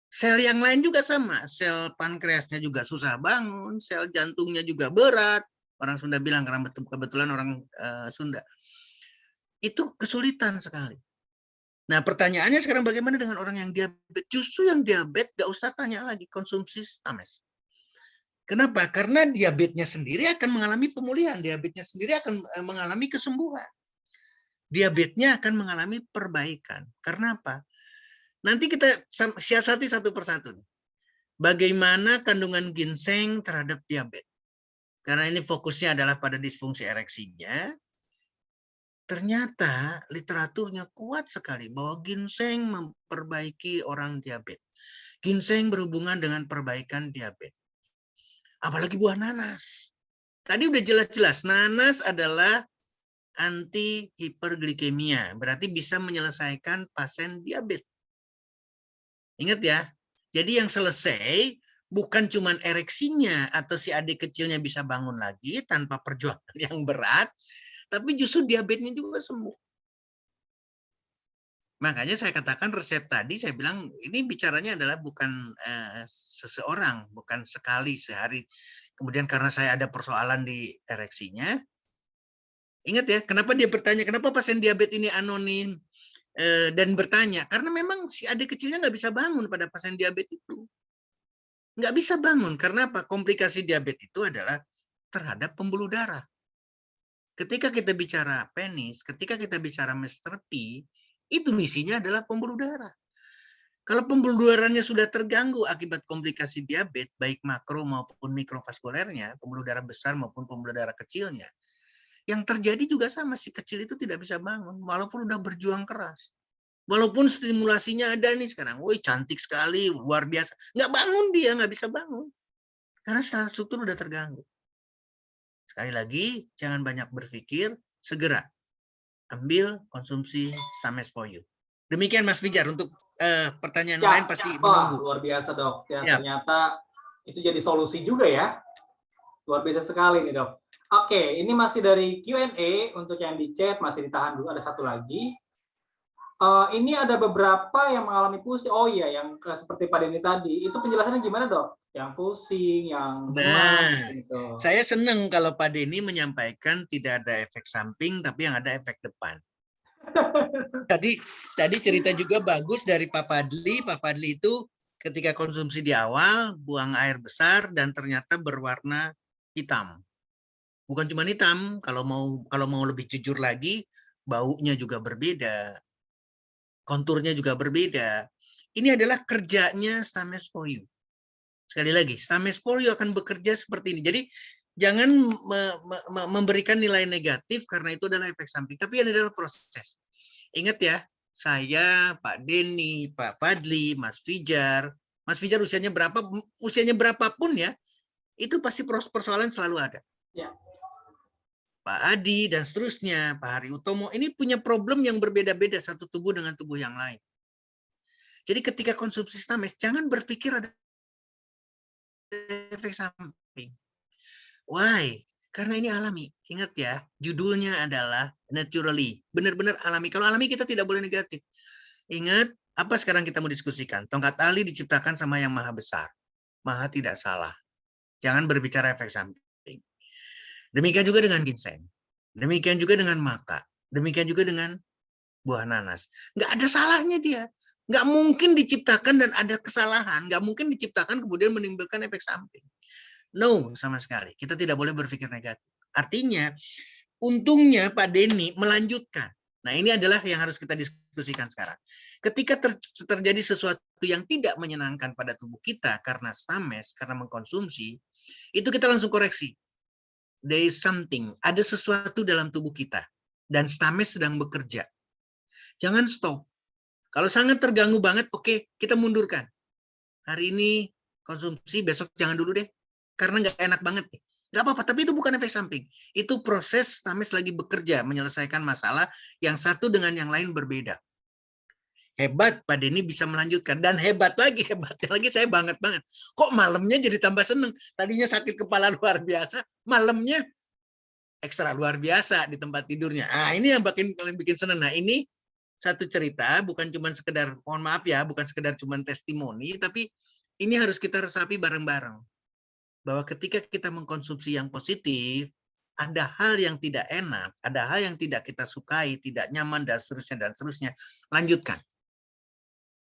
Sel yang lain juga sama, sel pankreasnya juga susah bangun, sel jantungnya juga berat. Orang Sunda bilang, karena kebetulan orang Sunda. Itu kesulitan sekali. Nah pertanyaannya sekarang bagaimana dengan orang yang diabetes? Justru yang diabetes gak usah tanya lagi, konsumsi Stames. Kenapa? Karena diabetesnya sendiri akan mengalami pemulihan, diabetesnya sendiri akan mengalami kesembuhan. Diabetesnya akan mengalami perbaikan. Karena apa? Nanti kita siasati satu persatu. Bagaimana kandungan ginseng terhadap diabetes? Karena ini fokusnya adalah pada disfungsi ereksinya. Ternyata literaturnya kuat sekali bahwa ginseng memperbaiki orang diabetes. Ginseng berhubungan dengan perbaikan diabetes. Apalagi buah nanas. Tadi udah jelas-jelas, nanas adalah anti hiperglikemia. Berarti bisa menyelesaikan pasien diabetes. Ingat ya, jadi yang selesai bukan cuma ereksinya atau si adik kecilnya bisa bangun lagi tanpa perjuangan yang berat, tapi justru diabetesnya juga sembuh. Makanya saya katakan resep tadi, saya bilang ini bicaranya adalah bukan seseorang, bukan sekali sehari. Kemudian karena saya ada persoalan di ereksinya, ingat ya, kenapa dia bertanya, kenapa pasien diabetes ini anonim dan bertanya? Karena memang si adik kecilnya nggak bisa bangun pada pasien diabetes itu. Nggak bisa bangun, karena apa? Komplikasi diabetes itu adalah terhadap pembuluh darah. Ketika kita bicara penis, ketika kita bicara Mr. P, itu misinya adalah pembuluh darah. Kalau pembuluh darahnya sudah terganggu akibat komplikasi diabetes, baik makro maupun mikrovaskulernya, pembuluh darah besar maupun pembuluh darah kecilnya, yang terjadi juga sama, si kecil itu tidak bisa bangun, walaupun udah berjuang keras. Walaupun stimulasinya ada nih sekarang, woi cantik sekali, luar biasa. Nggak bangun dia, nggak bisa bangun. Karena secara struktur udah terganggu. Sekali lagi, jangan banyak berpikir, segera ambil konsumsi Stames for You. Demikian Mas Fijar, untuk pertanyaan lain pasti menunggu. Luar biasa dok, ya, Ya. ternyata itu jadi solusi juga ya. Luar biasa sekali nih dok. Oke, ini masih dari Q&A, untuk yang di chat masih ditahan dulu, ada satu lagi. Ini ada beberapa yang mengalami pusing. Oh iya, yang seperti Pak Denny tadi, itu penjelasannya gimana dok? Yang pusing, yang demam, gitu. Saya senang kalau Pak Denny menyampaikan tidak ada efek samping, tapi yang ada efek depan. Tadi cerita juga bagus dari Pak Fadli. Pak Fadli itu ketika konsumsi di awal, buang air besar dan ternyata berwarna hitam. Bukan cuma hitam, kalau mau lebih jujur lagi, baunya juga berbeda. Konturnya juga berbeda. Ini adalah kerjanya Stames for You. Sekali lagi, Stames for You akan bekerja seperti ini. Jadi jangan memberikan nilai negatif karena itu adalah efek samping. Tapi ini adalah proses. Ingat ya, saya, Pak Denny, Pak Fadli, Mas Fijar usianya berapapun ya, itu pasti persoalan selalu ada. Ya. Pak Adi dan seterusnya, Pak Hari Utomo, ini punya problem yang berbeda-beda satu tubuh dengan tubuh yang lain. Jadi ketika konsumsi Stames, jangan berpikir ada efek samping. Why? Karena ini alami. Ingat ya, judulnya adalah naturally. Benar-benar alami. Kalau alami kita tidak boleh negatif. Ingat, apa sekarang kita mau diskusikan? Tongkat tali diciptakan sama yang maha besar. Maha tidak salah. Jangan berbicara efek samping. Demikian juga dengan ginseng. Demikian juga dengan maka. Demikian juga dengan buah nanas. Nggak ada salahnya dia. Nggak mungkin diciptakan dan ada kesalahan. Nggak mungkin diciptakan kemudian menimbulkan efek samping. No, sama sekali. Kita tidak boleh berpikir negatif. Artinya, untungnya Pak Denny melanjutkan. Nah, ini adalah yang harus kita diskusikan sekarang. Ketika terjadi sesuatu yang tidak menyenangkan pada tubuh kita karena Stames, karena mengkonsumsi, itu kita langsung koreksi. There is something, ada sesuatu dalam tubuh kita. Dan Stames sedang bekerja. Jangan stop. Kalau sangat terganggu banget, oke, kita mundurkan. Hari ini konsumsi, besok jangan dulu deh. Karena nggak enak banget. Nggak apa-apa, tapi itu bukan efek samping. Itu proses Stames lagi bekerja, menyelesaikan masalah yang satu dengan yang lain berbeda. Hebat Pak Denny bisa melanjutkan. Dan hebatnya lagi saya banget. Kok malamnya jadi tambah seneng? Tadinya sakit kepala luar biasa, malamnya ekstra luar biasa di tempat tidurnya. Ini yang paling bikin seneng. Nah, ini satu cerita, bukan cuma sekedar, mohon maaf ya, bukan sekedar cuma testimoni, tapi ini harus kita resapi bareng-bareng. Bahwa ketika kita mengkonsumsi yang positif, ada hal yang tidak enak, ada hal yang tidak kita sukai, tidak nyaman, dan seterusnya. Lanjutkan.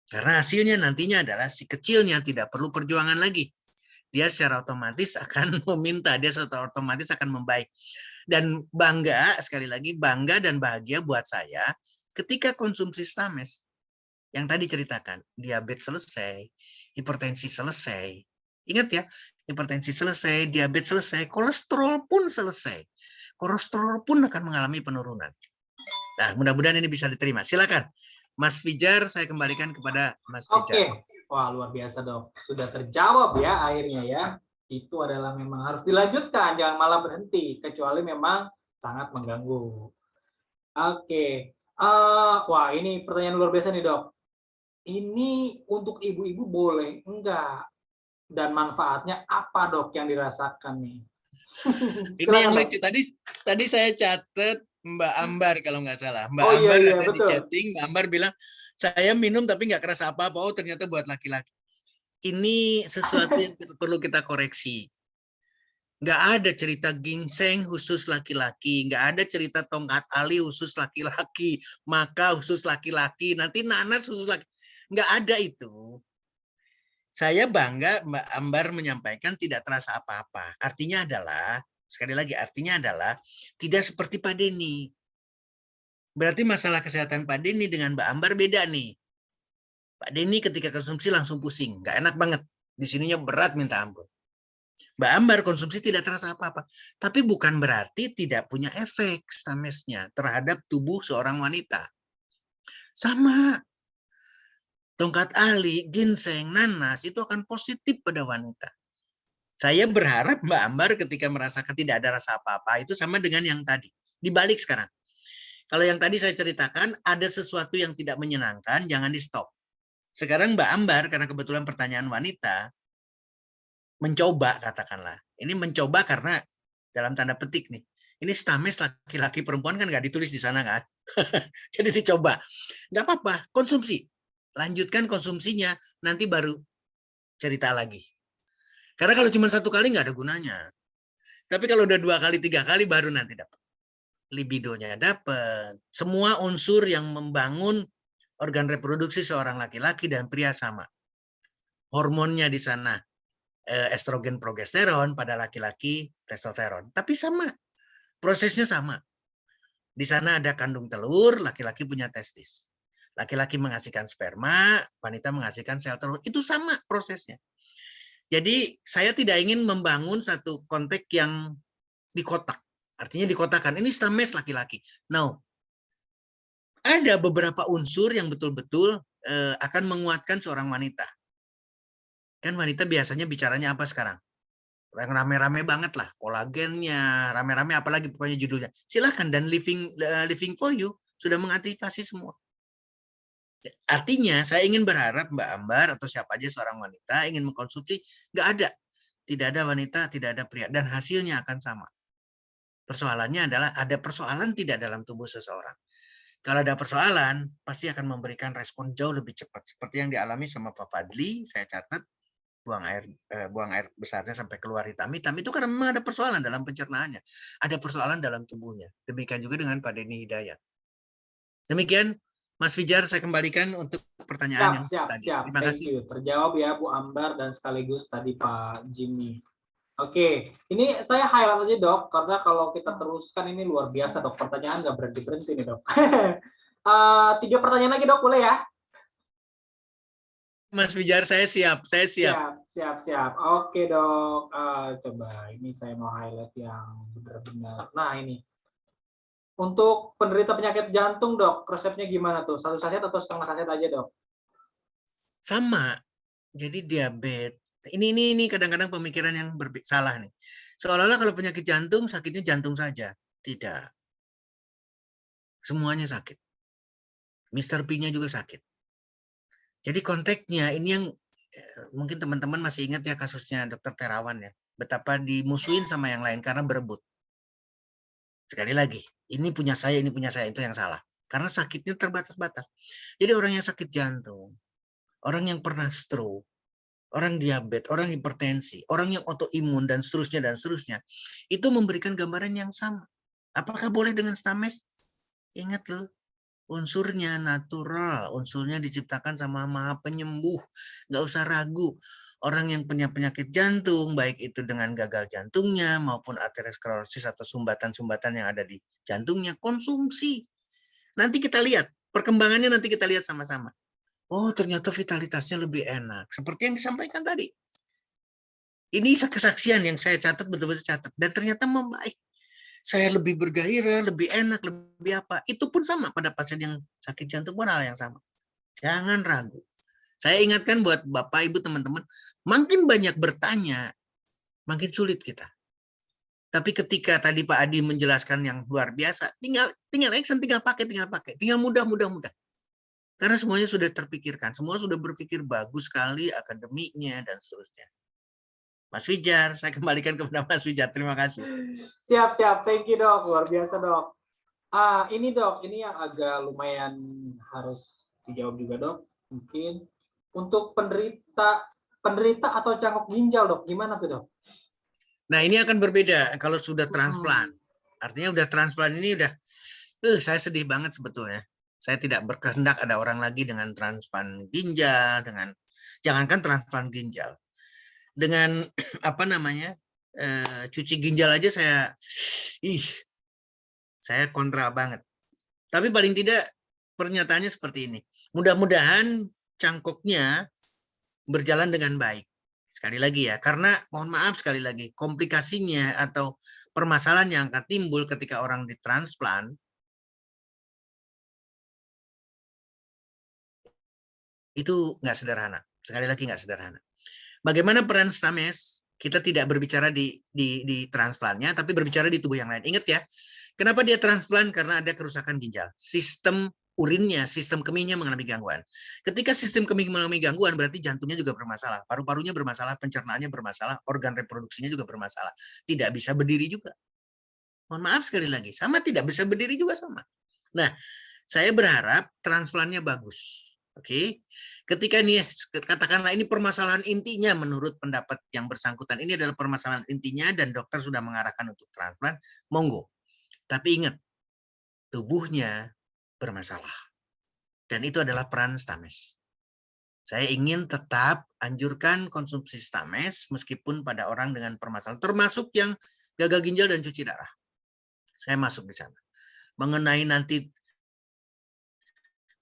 Karena hasilnya nantinya adalah si kecilnya tidak perlu perjuangan lagi. Dia secara otomatis akan meminta, dia secara otomatis akan membaik. Dan bangga, sekali lagi, bangga dan bahagia buat saya ketika konsumsi Stames. Yang tadi ceritakan, diabetes selesai, hipertensi selesai. Ingat ya, hipertensi selesai, diabetes selesai, kolesterol pun selesai. Kolesterol pun akan mengalami penurunan. Nah, mudah-mudahan ini bisa diterima. Silakan. Mas Fijar, saya kembalikan kepada Mas Fijar. Oke. Wah, luar biasa, Dok. Sudah terjawab ya akhirnya ya. Itu adalah memang harus dilanjutkan, jangan malah berhenti. Kecuali memang sangat mengganggu. Oke. Wah, ini pertanyaan luar biasa nih, Dok. Ini untuk ibu-ibu boleh enggak? Dan manfaatnya apa, Dok, yang dirasakan nih? Ini yang lucu. Tadi saya catat Mbak Ambar kalau nggak salah. Mbak Ambar iya, ada betul. di chatting. Mbak Ambar bilang, saya minum tapi nggak kerasa apa-apa. Oh, ternyata buat laki-laki. Ini sesuatu yang perlu kita koreksi. Nggak ada cerita ginseng khusus laki-laki. Nggak ada cerita tongkat ali khusus laki-laki. Maka khusus laki-laki. Nanti nanas khusus laki. Nggak ada itu. Saya bangga Mbak Ambar menyampaikan tidak terasa apa-apa. Artinya adalah, sekali lagi, artinya adalah tidak seperti Pak Denny. Berarti masalah kesehatan Pak Denny dengan Mbak Ambar beda nih. Pak Denny ketika konsumsi langsung pusing. Nggak enak banget. Di sininya berat minta ampun. Mbak Ambar konsumsi tidak terasa apa-apa. Tapi bukan berarti tidak punya efek Stamesnya terhadap tubuh seorang wanita. Sama. Tongkat ali, ginseng, nanas itu akan positif pada wanita. Saya berharap Mbak Ambar ketika merasakan tidak ada rasa apa-apa itu sama dengan yang tadi. Dibalik sekarang. Kalau yang tadi saya ceritakan ada sesuatu yang tidak menyenangkan, jangan di stop. Sekarang Mbak Ambar karena kebetulan pertanyaan wanita mencoba katakanlah. Ini mencoba karena dalam tanda petik nih. Ini Stames laki-laki perempuan kan nggak ditulis di sana kan. Jadi dicoba. Nggak apa-apa, konsumsi. Lanjutkan konsumsinya, nanti baru cerita lagi. Karena kalau cuma satu kali nggak ada gunanya. Tapi kalau udah 2 kali, 3 kali baru nanti dapat. Libidonya dapat. Semua unsur yang membangun organ reproduksi seorang laki-laki dan pria sama. Hormonnya di sana estrogen, progesteron, pada laki-laki testosteron. Tapi sama. Prosesnya sama. Di sana ada kandung telur, laki-laki punya testis. Laki-laki menghasilkan sperma, wanita menghasilkan sel telur. Itu sama prosesnya. Jadi saya tidak ingin membangun satu konteks yang dikotak. Artinya dikotakan. Ini Stames laki-laki. No. Ada beberapa unsur yang betul-betul akan menguatkan seorang wanita. Kan wanita biasanya bicaranya apa sekarang? Yang rame-rame banget lah. Kolagennya, rame-rame apalagi pokoknya judulnya. Silakan. Dan Living for You sudah mengaktifasi semua. Artinya saya ingin berharap Mbak Ambar atau siapa aja seorang wanita ingin mengkonsumsi, nggak ada. Tidak ada wanita, tidak ada pria. Dan hasilnya akan sama. Persoalannya adalah ada persoalan tidak dalam tubuh seseorang. Kalau ada persoalan, pasti akan memberikan respon jauh lebih cepat. Seperti yang dialami sama Pak Fadli, saya catat, buang air besarnya sampai keluar hitam-hitam. Itu karena memang ada persoalan dalam pencernaannya. Ada persoalan dalam tubuhnya. Demikian juga dengan Pak Denny Hidayat. Demikian, Mas Fijar, saya kembalikan untuk pertanyaan yang tadi. Terima kasih. Terjawab ya Bu Ambar dan sekaligus tadi Pak Jimmy. Oke, ini saya highlight aja Dok, karena kalau kita teruskan ini luar biasa Dok. Pertanyaan nggak berhenti-berhenti nih Dok. 3 pertanyaan lagi Dok, boleh ya? Mas Fijar, saya siap. Siap. Oke Dok, coba ini saya mau highlight yang benar-benar. Nah ini. Untuk penderita penyakit jantung, Dok, resepnya gimana tuh? 1 saset atau setengah saset aja, Dok? Sama. Jadi diabetes. Ini kadang-kadang pemikiran yang salah nih. Seolah-olah kalau penyakit jantung, sakitnya jantung saja. Tidak. Semuanya sakit. Mr. P-nya juga sakit. Jadi konteksnya ini yang mungkin teman-teman masih ingat ya kasusnya Dokter Terawan ya. Betapa dimusuhin sama yang lain karena berebut. Sekali lagi, ini punya saya, itu yang salah. Karena sakitnya terbatas-batas. Jadi orang yang sakit jantung, orang yang pernah stroke, orang diabetes, orang hipertensi, orang yang autoimun dan seterusnya, itu memberikan gambaran yang sama. Apakah boleh dengan Stames? Ingat loh, unsurnya natural, unsurnya diciptakan sama Maha Penyembuh. Nggak usah ragu. Orang yang punya penyakit jantung, baik itu dengan gagal jantungnya maupun aterosklerosis atau sumbatan-sumbatan yang ada di jantungnya, konsumsi. Nanti kita lihat, perkembangannya nanti kita lihat sama-sama. Oh, ternyata vitalitasnya lebih enak. Seperti yang disampaikan tadi. Ini kesaksian yang saya catat, betul-betul catat. Dan ternyata membaik. Saya lebih bergairah, lebih enak, lebih apa. Itu pun sama pada pasien yang sakit jantung pun hal yang sama. Jangan ragu. Saya ingatkan buat Bapak, Ibu, teman-teman, makin banyak bertanya, makin sulit kita. Tapi ketika tadi Pak Adi menjelaskan yang luar biasa, tinggal action, tinggal pakai, tinggal mudah. Karena semuanya sudah terpikirkan, semua sudah berpikir bagus sekali akademiknya dan seterusnya. Mas Fijar, saya kembalikan kepada Mas Fijar. Terima kasih. Siap. Thank you, Dok. Luar biasa, Dok. Ini, Dok, ini yang agak lumayan harus dijawab juga, Dok. Mungkin untuk penderita atau cangkok ginjal, Dok, gimana tuh, Dok? Nah, ini akan berbeda kalau sudah transplant. Artinya udah transplant ini udah, saya sedih banget sebetulnya. Saya tidak berkehendak ada orang lagi dengan transplant ginjal, jangankan transplant ginjal, dengan cuci ginjal aja saya kontra banget. Tapi paling tidak pernyataannya seperti ini. Mudah-mudahan cangkoknya berjalan dengan baik. Sekali lagi ya, karena mohon maaf sekali lagi, komplikasinya atau permasalahan yang akan timbul ketika orang ditransplant itu nggak sederhana. Sekali lagi nggak sederhana. Bagaimana peran Stames? Kita tidak berbicara di transplantnya, tapi berbicara di tubuh yang lain. Ingat ya, kenapa dia transplant? Karena ada kerusakan ginjal. Sistem urinnya, sistem kemihnya mengalami gangguan. Ketika sistem kemih mengalami gangguan, berarti jantungnya juga bermasalah, paru-parunya bermasalah, pencernaannya bermasalah, organ reproduksinya juga bermasalah. Tidak bisa berdiri juga. Mohon maaf sekali lagi, sama tidak bisa berdiri juga sama. Nah, saya berharap transplantnya bagus. Oke, ketika nih katakanlah ini permasalahan intinya menurut pendapat yang bersangkutan, ini adalah permasalahan intinya dan dokter sudah mengarahkan untuk transplant, monggo. Tapi ingat, tubuhnya bermasalah. Dan itu adalah peran Stames. Saya ingin tetap anjurkan konsumsi Stames meskipun pada orang dengan permasalahan, termasuk yang gagal ginjal dan cuci darah. Saya masuk di sana. Mengenai nanti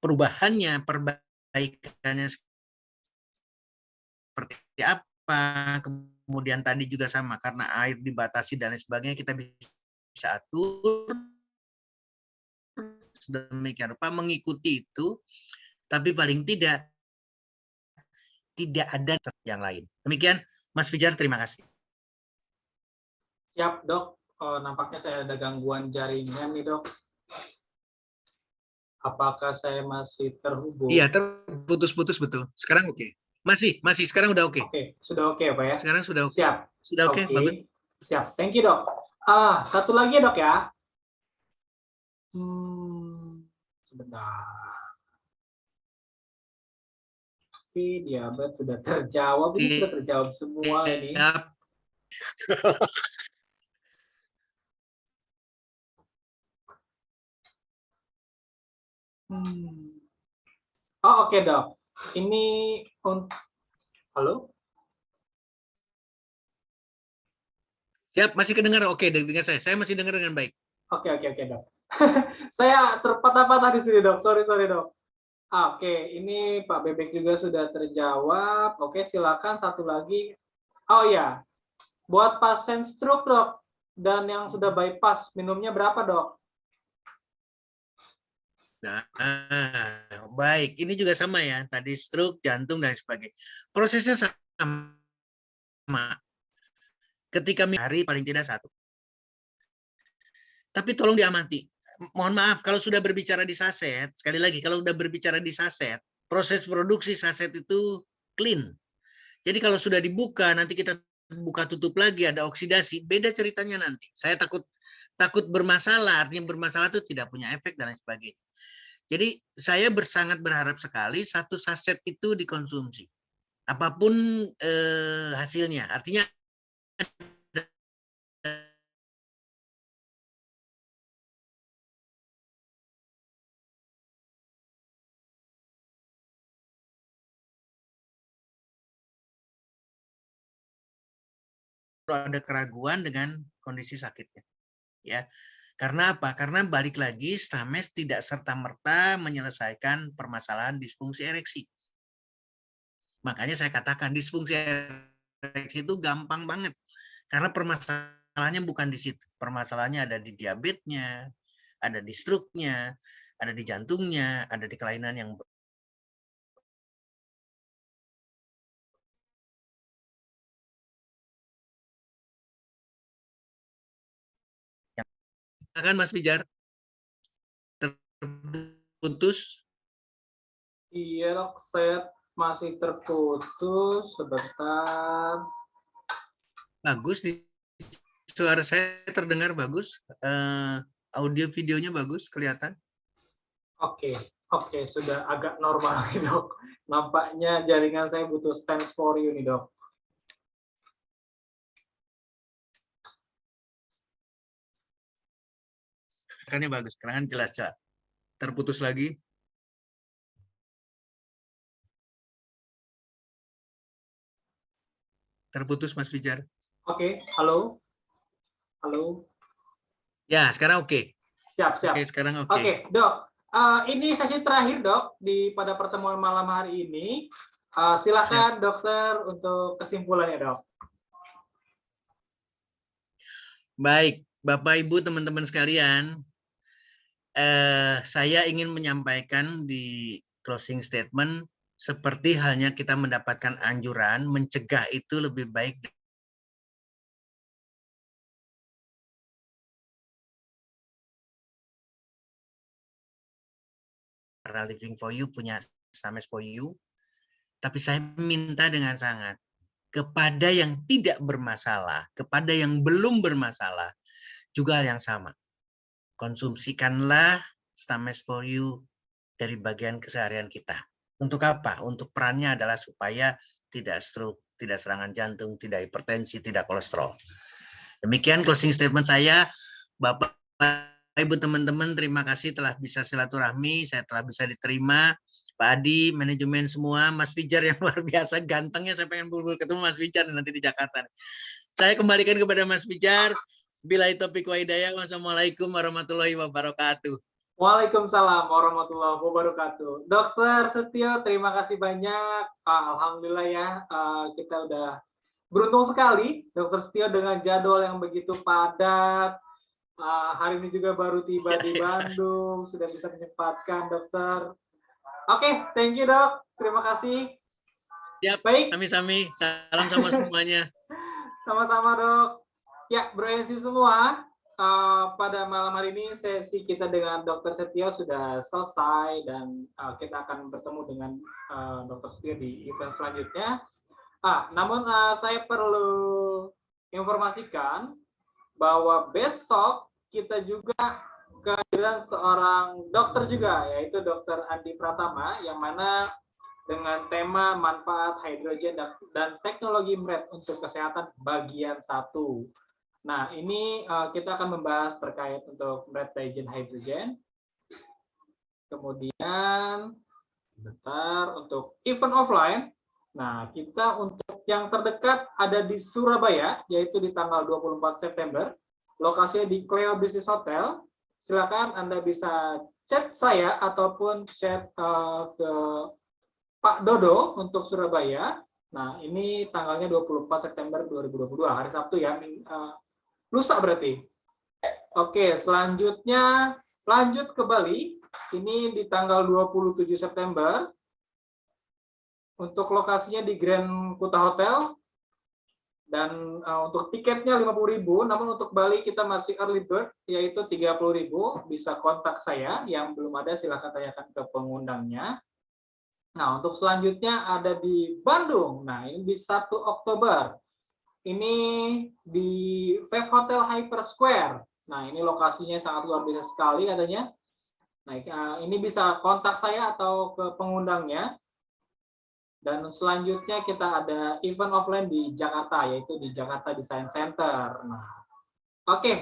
perubahannya, perbaikannya seperti apa, kemudian tadi juga sama, karena air dibatasi dan lain sebagainya, kita bisa atur sedemikian rupa mengikuti itu, tapi paling tidak ada yang lain. Demikian, Mas Fijar, terima kasih. Siap, Dok. Nampaknya saya ada gangguan jaringan nih, Dok. Apakah saya masih terhubung? Iya, terputus-putus betul. Sekarang oke. Masih, sekarang udah oke. Oke, sudah oke, Pak ya? Sekarang sudah oke. Siap. Sudah oke, bagus. Siap. Thank you, Dok. Satu lagi, Dok ya. Sebentar. Tapi diabetes sudah terjawab. Ini sudah terjawab semua ini. Oh, oke, Dok. Ini halo? Siap, masih kedengar oke dengan saya. Saya masih dengar dengan baik. Oke, Dok. Saya terpatah-patah di sini, Dok. Sorry, Dok. Oke, ini Pak Bebek juga sudah terjawab. Oke, silakan satu lagi. Oh ya, buat pasien stroke, Dok, dan yang sudah bypass, minumnya berapa, Dok? Nah, baik. Ini juga sama ya. Tadi stroke, jantung, dan sebagainya. Prosesnya sama. Ketika hari paling tidak 1. Tapi tolong diamati. Mohon maaf, kalau sudah berbicara di saset, sekali lagi, kalau sudah berbicara di saset, proses produksi saset itu clean. Jadi kalau sudah dibuka, nanti kita buka tutup lagi, ada oksidasi, beda ceritanya nanti. Saya takut bermasalah, artinya bermasalah itu tidak punya efek dan lain sebagainya. Jadi saya sangat berharap sekali 1 saset itu dikonsumsi. Apapun hasilnya. Artinya ada keraguan dengan kondisi sakitnya. Ya. Karena apa? Karena balik lagi Stames tidak serta-merta menyelesaikan permasalahan disfungsi ereksi. Makanya saya katakan disfungsi ereksi itu gampang banget. Karena permasalahannya bukan di situ. Permasalahannya ada di diabetesnya, ada di stroke-nya, ada di jantungnya, ada di kelainan yang kan Mas Pijar terputus. Iya dok, saya masih terputus sebentar. Bagus nih, suara saya terdengar bagus, audio videonya bagus, kelihatan. Oke, sudah agak normal nih dok. Nampaknya jaringan saya butuh stands for you nih dok. Makanya bagus, karena jelas. Terputus lagi. Terputus Mas Pijar. Oke, halo. Halo. Ya, sekarang oke. Siap. Oke, sekarang oke. Oke, dok. Ini sesi terakhir dok pada pertemuan malam hari ini. Silakan dokter untuk kesimpulannya dok. Baik, Bapak Ibu teman-teman sekalian, saya ingin menyampaikan di closing statement seperti halnya kita mendapatkan anjuran mencegah itu lebih baik. Karena Living for You punya Stames for You, tapi saya minta dengan sangat kepada yang tidak bermasalah, kepada yang belum bermasalah, juga yang sama. Konsumsikanlah Stames for You dari bagian keseharian kita. Untuk apa? Untuk perannya adalah supaya tidak stroke, tidak serangan jantung, tidak hipertensi, tidak kolesterol. Demikian closing statement saya. Bapak, Ibu, teman-teman, terima kasih telah bisa silaturahmi, saya telah bisa diterima. Pak Adi, manajemen semua, Mas Pijar yang luar biasa gantengnya, saya pengen buru-buru ketemu Mas Pijar nanti di Jakarta. Saya kembalikan kepada Mas Pijar. Billahi taufiq wa hidayah. Wassalamualaikum warahmatullahi wabarakatuh. Waalaikumsalam warahmatullahi wabarakatuh. Dokter Setio, terima kasih banyak. Alhamdulillah ya, kita udah beruntung sekali Dokter Setio dengan jadwal yang begitu padat. Hari ini juga baru tiba di Bandung, sudah bisa menyempatkan dokter. Oke, thank you dok. Terima kasih. Ya, baik. Sami-sami. Salam sama semuanya. Sama-sama dok. Ya, Bro-NC semua. Pada malam hari ini sesi kita dengan Dr. Setio sudah selesai dan kita akan bertemu dengan Dr. Setio di event selanjutnya. Namun saya perlu informasikan bahwa besok kita juga kehadiran seorang dokter juga, yaitu Dr. Andi Pratama, yang mana dengan tema manfaat hidrogen dan teknologi MERET untuk kesehatan bagian 1. Nah, ini kita akan membahas terkait untuk MERET Digen Hydrogen. Kemudian, bentar, untuk event offline. Nah, kita untuk yang terdekat ada di Surabaya, yaitu di tanggal 24 September. Lokasinya di Cleo Business Hotel. Silakan Anda bisa chat saya ataupun chat ke Pak Dodo untuk Surabaya. Nah, ini tanggalnya 24 September 2022, hari Sabtu ya. Lusa berarti. Oke, selanjutnya lanjut ke Bali. ini di tanggal 27 September. Untuk lokasinya di Grand Kuta Hotel. Dan untuk tiketnya 50.000, namun untuk Bali kita masih early bird, yaitu 30.000. Bisa kontak saya, yang belum ada silahkan tanyakan ke pengundangnya. Nah, untuk selanjutnya ada di Bandung. Nah, ini di 1 Oktober. Ini di Wave Hotel Hyper Square. Nah, ini lokasinya sangat luar biasa sekali katanya. Nah, ini bisa kontak saya atau ke pengundangnya. Dan selanjutnya kita ada event offline di Jakarta, yaitu di Jakarta Design Center. Nah, oke.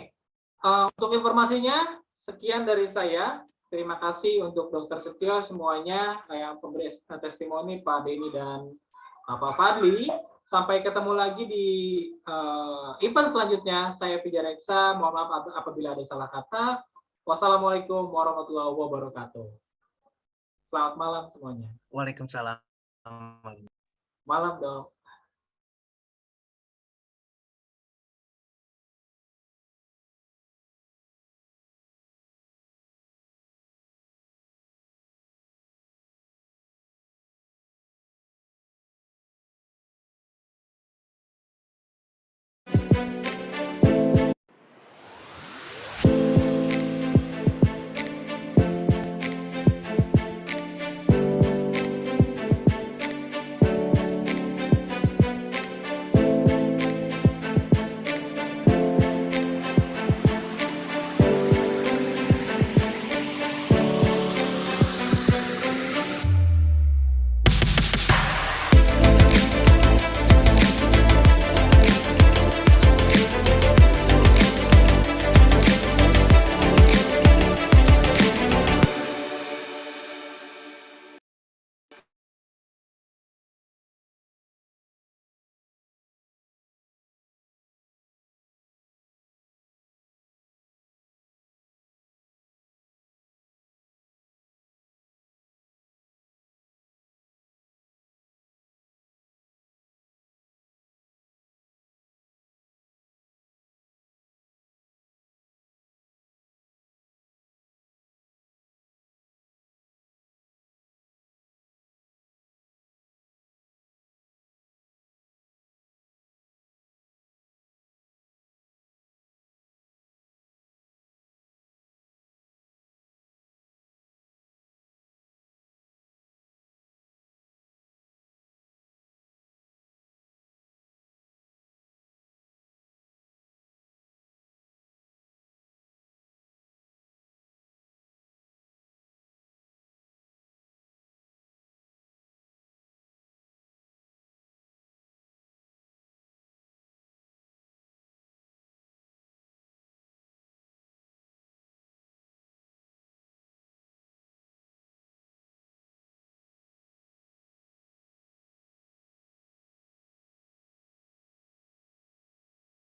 Untuk informasinya, sekian dari saya. Terima kasih untuk Dr. Setio semuanya, yang pemberi testimoni Pak Denny dan Pak Fadli. Sampai ketemu lagi di event selanjutnya. Saya Pijar Reksa. Mohon maaf apabila ada salah kata. Wassalamualaikum warahmatullahi wabarakatuh. Selamat malam semuanya. Waalaikumsalam. Malam, Dok.